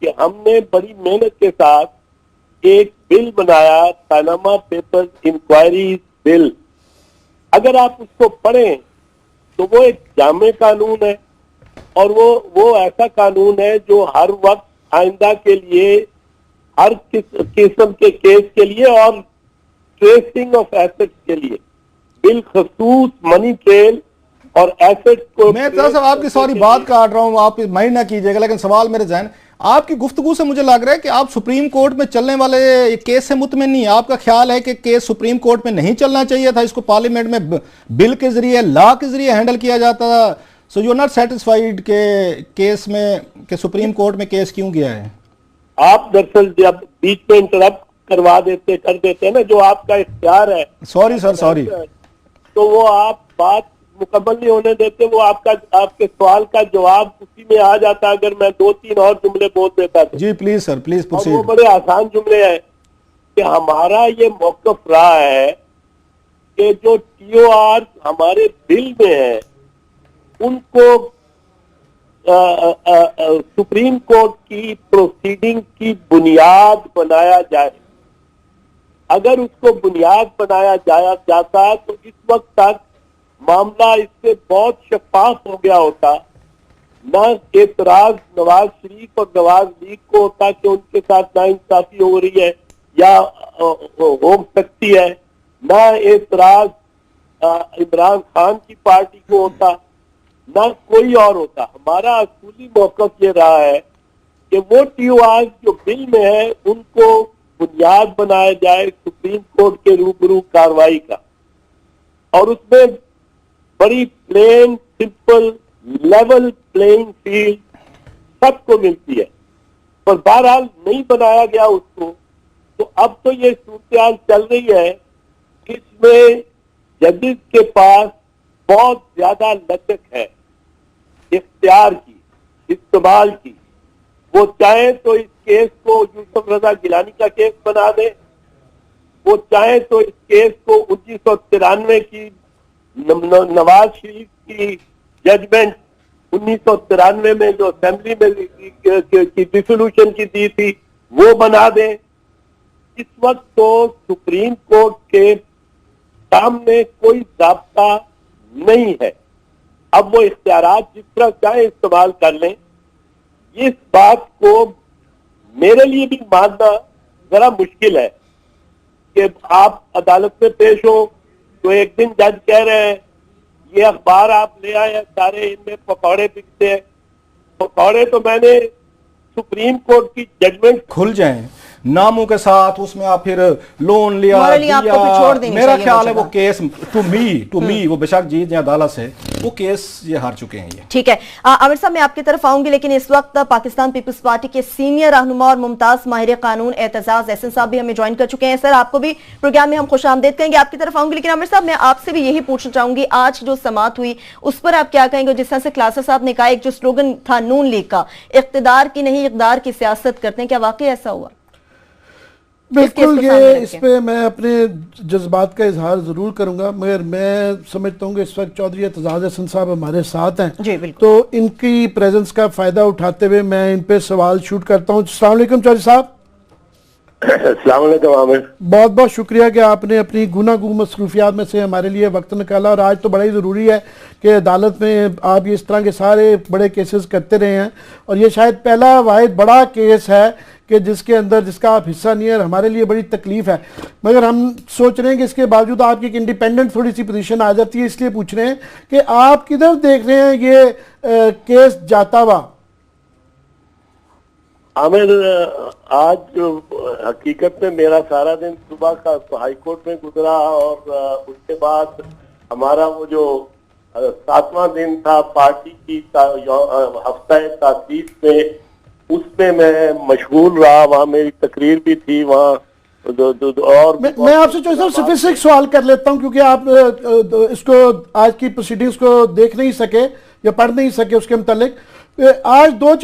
कि हमने बड़ी मेहनत के साथ एक बिल बनाया, पैनामा पेपर्स इंक्वायरी बिल। अगर आप उसको पढ़ें तो वो एक जामे कानून है, और वो ऐसा कानून है जो हर वक्त आइंदा के लिए, हर किस्म के केस के लिए और ट्रेसिंग ऑफ एसेट्स के लिए, बिलखसूस मनी ट्रेल और एसेट को। मैं साहब आपकी सॉरी बात काट रहा हूँ, आप माइंड ना कीजिएगा, लेकिन सवाल मेरे जहन, आपकी गुफ्तगू से मुझे लग रहा है कि आप सुप्रीम कोर्ट में चलने वाले केस से मुतमिन नहीं है। आपका ख्याल है कि केस सुप्रीम कोर्ट में नहीं चलना चाहिए था, इसको पार्लियामेंट में बिल के जरिए, लॉ के जरिए हैंडल किया जाता था। So you are not satisfied के केस में कि सुप्रीम कोर्ट में केस क्यों गया है? आप दरअसल जब बीच में इंटरप्ट कर देते हैं ना, जो आपका इख्तियार है। Sorry sir, sorry. तो वो आप बात मुकम्मल नहीं होने देते, वो आपके सवाल का जवाब उसी में आ जाता। अगर मैं 2-3 और जुमले बोल देता तो। जी प्लीज सर, प्लीज प्रोसीड। वो बड़े आसान जुमले हैं कि हमारा ये मौक़िफ़ रहा है कि जो TOR हमारे बिल में है, उनको सुप्रीम कोर्ट की प्रोसीडिंग की बुनियाद बनाया जाए। अगर उसको बुनियाद बनाया जाता तो इस वक्त तक मामला इससे बहुत शफाफ हो गया होता। न एतराज नवाज शरीफ और नवाज लीग को होता कि उनके साथ नाइंसाफी हो रही है या हो सकती है, न एतराज इमरान खान की पार्टी को होता, न कोई और होता। हमारा असूली मौक़िफ़ ये रहा है कि वो TOR जो बिल में है उनको बुनियाद बनाया जाए सुप्रीम कोर्ट के रूबरू कार्रवाई का, और उसमें बड़ी plain simple level playing field सबको मिलती है, पर बहरहाल नहीं बनाया गया उसको। तो अब तो ये सूरत चल रही है कि इसमें जजेस के पास बहुत ज्यादा लचक है इख्तियार की, इस्तेमाल की। वो चाहे तो इस केस को यूसुफ रजा गिलानी का केस बना दे, वो चाहे तो इस केस को 1993 की नवाज शरीफ की जजमेंट 1993 में जो असेंबली में की डिसोल्यूशन की दी थी वो बना दे। इस वक्त तो सुप्रीम कोर्ट के सामने कोई ज़ाब्ता नहीं है। अब वो इख्तियारात जिस तरह चाहे इस्तेमाल कर लें। इस बात को मेरे लिए भी मानना जरा मुश्किल है कि आप अदालत में पेश हो तो एक दिन जज कह रहे हैं ये अखबार आप ले आए सारे, इनमें पकौड़े बिकते हैं। पकौड़े तो मैंने सुप्रीम कोर्ट की जजमेंट खुल जाएं नामों के साथ, उसमें आप फिर लोन लिया आपको फिर छोड़ देनी मेरा चाहिए ख्याल है वो केस टू मी वो बेशक जीत जाए अदालत से, वो केस ये हार चुके हैं ये। ठीक है आमिर साहब, मैं आपकी तरफ आऊंगी, लेकिन इस वक्त पाकिस्तान पीपल्स पार्टी के सीनियर रहनुमा और मुमताज माहिर कानून एतजाज एहसन साहब भी हमें ज्वाइन कर चुके हैं। सर, आपको भी प्रोग्राम में हम खुशामदीद कहेंगे, आपकी तरफ आऊंगी, लेकिन आमिर साहब मैं आपसे भी यही पूछना चाहूंगी, आज जो समात हुई उस पर आप क्या कहेंगे? जिस तरह से क्लासा साहब ने कहा, एक जो स्लोगन था नून लीग का, इख्तिदार की नहीं इक़दार की सियासत करते हैं, क्या वाकई ऐसा हुआ? बिल्कुल, ये इस पे मैं अपने जज्बात का इजहार ज़रूर करूंगा, मगर मैं समझता हूँ कि इस वक्त चौधरी एतजाज एहसन साहब हमारे साथ हैं जी, बिल्कुल। तो इनकी प्रेजेंस का फ़ायदा उठाते हुए मैं इन पे सवाल शूट करता हूँ। अस्सलाम वालेकुम चौधरी साहब। अस्सलाम वालेकुम आमिर। बहुत बहुत शुक्रिया कि आपने अपनी गुनागू मसरूफियात में से हमारे लिए वक्त निकाला, और आज तो बड़ा ही ज़रूरी है कि अदालत में आप इस तरह के सारे बड़े केसेस करते रहे हैं, और ये शायद पहला वाहिद बड़ा केस है कि जिसके अंदर जिसका आप हिस्सा नहीं है, और हमारे लिए बड़ी तकलीफ है। मगर हम सोच रहे हैं कि इसके बावजूद आपकी एक इंडिपेंडेंट थोड़ी सी पोजीशन आ जाती है, इसलिए पूछ रहे हैं कि आप किधर देख रहे हैं ये केस जाता हुआ? आमिर, आज हकीकत में मेरा सारा दिन सुबह का तो हाई कोर्ट में गुजरा, और उसके बाद हमारा वो जो 7वां दिन था पार्टी की हफ्ता तासीस में, उसमें मैं मशगूल रहा। वहाँ मेरी तकरीर भी थी वहाँ। और मैं आपसे जो स्पेसिफिक सवाल कर लेता हूँ, क्योंकि आप इसको आज की प्रोसीडिंग्स को देख नहीं सके या पढ़ नहीं सके, उसके मुतालिक आज दो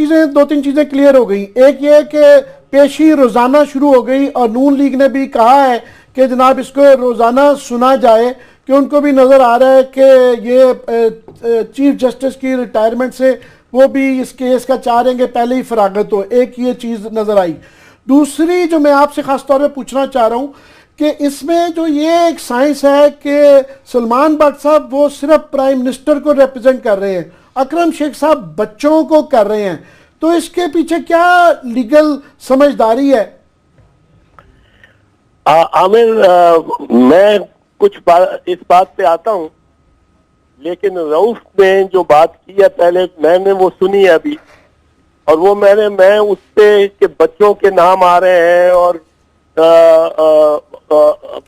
तीन चीजें क्लियर हो गई। एक ये कि पेशी रोजाना शुरू हो गई, और नून लीग ने भी कहा है कि जनाब इसको रोजाना सुना जाए, कि उनको भी नजर आ रहा है कि ये चीफ जस्टिस की रिटायरमेंट से वो भी इस केस का चाह रहे हैं कि पहले ही फरागत हो। एक ये चीज नजर आई। दूसरी जो मैं आपसे खास तौर पे पूछना चाह रहा हूँ कि इसमें जो ये एक साइंस है कि सलमान भट्ट साहब वो सिर्फ प्राइम मिनिस्टर को रिप्रेजेंट कर रहे हैं, अकरम शेख साहब बच्चों को कर रहे हैं, तो इसके पीछे क्या लीगल समझदारी है? आमिर, मैं इस बात पे आता हूँ, लेकिन रऊफ ने जो बात की है पहले मैंने वो सुनी है अभी, और वो मैं उस पे कि बच्चों के नाम आ रहे हैं और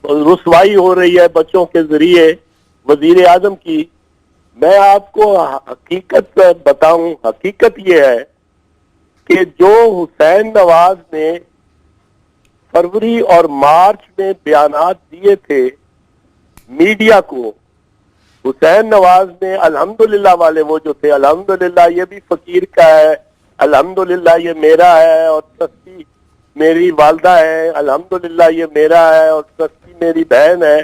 रुसवाई हो रही है बच्चों के जरिए वजीर आजम की। मैं आपको हकीकत बताऊं, हकीकत ये है कि जो हुसैन नवाज ने फरवरी और मार्च में बयानात दिए थे मीडिया को, हुसैन नवाज ने अल्हम्दुलिल्लाह वाले वो जो थे, अल्हम्दुलिल्लाह ये भी फकीर का है, अल्हम्दुलिल्लाह ये मेरा है, और ट्रस्टी मेरी वालदा है, अल्हम्दुलिल्लाह ये मेरा है, और ट्रस्टी मेरी बहन है।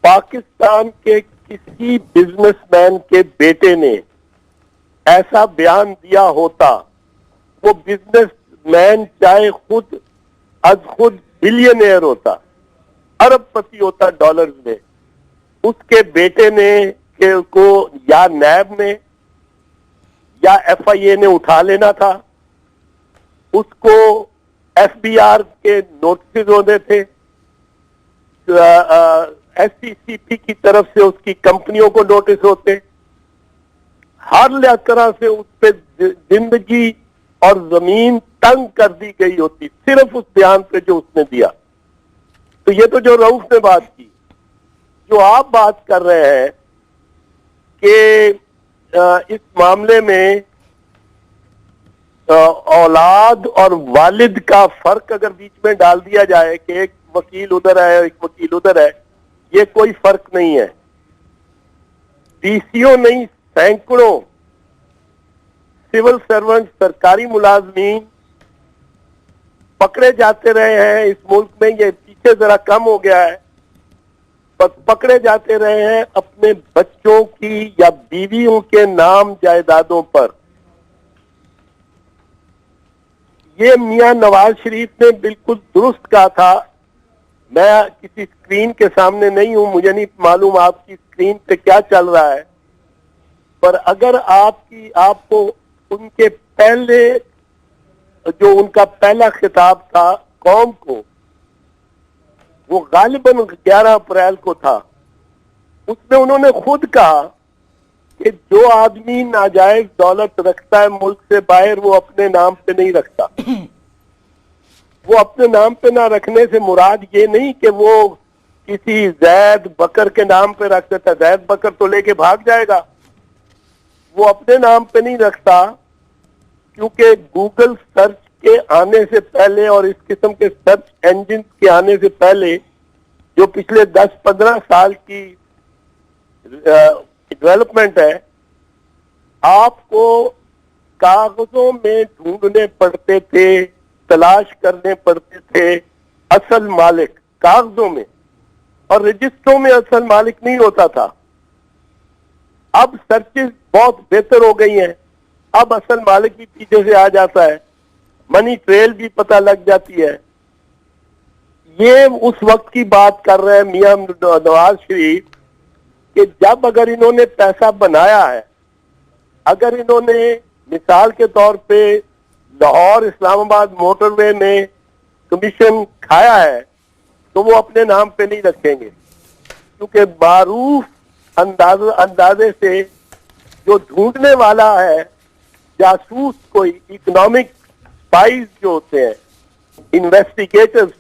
पाकिस्तान के किसी बिजनेसमैन के बेटे ने ऐसा बयान दिया होता, वो बिजनेसमैन चाहे खुद बिलियनियर होता, अरबपति होता डॉलर्स में, उसके बेटे ने को या नैब ने या एफआईए ने उठा लेना था, उसको एफबीआर के नोटिस होने थे, एससीसीपी की तरफ से उसकी कंपनियों को नोटिस होते, हर तरह से उस पर जिंदगी और जमीन तंग कर दी गई होती सिर्फ उस बयान पे जो उसने दिया। तो ये तो जो रऊफ ने बात की, जो आप बात कर रहे हैं कि इस मामले में औलाद और वालिद का फर्क अगर बीच में डाल दिया जाए कि एक वकील उधर है एक वकील उधर है, ये कोई फर्क नहीं है। डीसीओ नहीं, सैकड़ों सिविल सर्वेंट, सरकारी मुलाजमीन पकड़े जाते रहे हैं इस मुल्क में। ये पीछे जरा कम हो गया है, पर पकड़े जाते रहे हैं अपने बच्चों की या बीवियों के नाम जायदादों पर। ये मियां नवाज शरीफ ने बिल्कुल दुरुस्त कहा था। मैं किसी स्क्रीन के सामने नहीं हूं, मुझे नहीं मालूम आपकी स्क्रीन पे क्या चल रहा है, पर अगर आपको उनके पहले जो उनका पहला खिताब था कौम को, वो गालिबन 11 अप्रैल को था, उसमें उन्होंने खुद कहा कि जो आदमी नाजायज दौलत रखता है मुल्क से बाहर, वो अपने नाम पे नहीं रखता। वो अपने नाम पे ना रखने से मुराद ये नहीं कि वो किसी जैद बकर के नाम पे रख देता, जैद बकर तो लेके भाग जाएगा। वो अपने नाम पे नहीं रखता क्योंकि गूगल सर्च के आने से पहले और इस किस्म के सर्च इंजिन के आने से पहले जो पिछले 10-15 साल की डेवलपमेंट है, आपको कागजों में ढूंढने पड़ते थे, तलाश करने पड़ते थे असल मालिक कागजों में, और रजिस्टरों में असल मालिक नहीं होता था। अब सर्चेस बहुत बेहतर हो गई हैं, अब असल मालिक भी पीछे से आ जाता है, मनी ट्रेल भी पता लग जाती है। ये उस वक्त की बात कर रहे हैं मियां नवाज शरीफ कि जब अगर इन्होंने पैसा बनाया है, अगर इन्होंने मिसाल के तौर पे लाहौर इस्लामाबाद मोटरवे में कमीशन खाया है, तो वो अपने नाम पे नहीं रखेंगे, क्योंकि मारूफ अंदाजे से जो ढूंढने वाला है, जासूस कोई इकोनॉमिक स्पाइस जो होते हैं, इन्वेस्टिगेटर्स,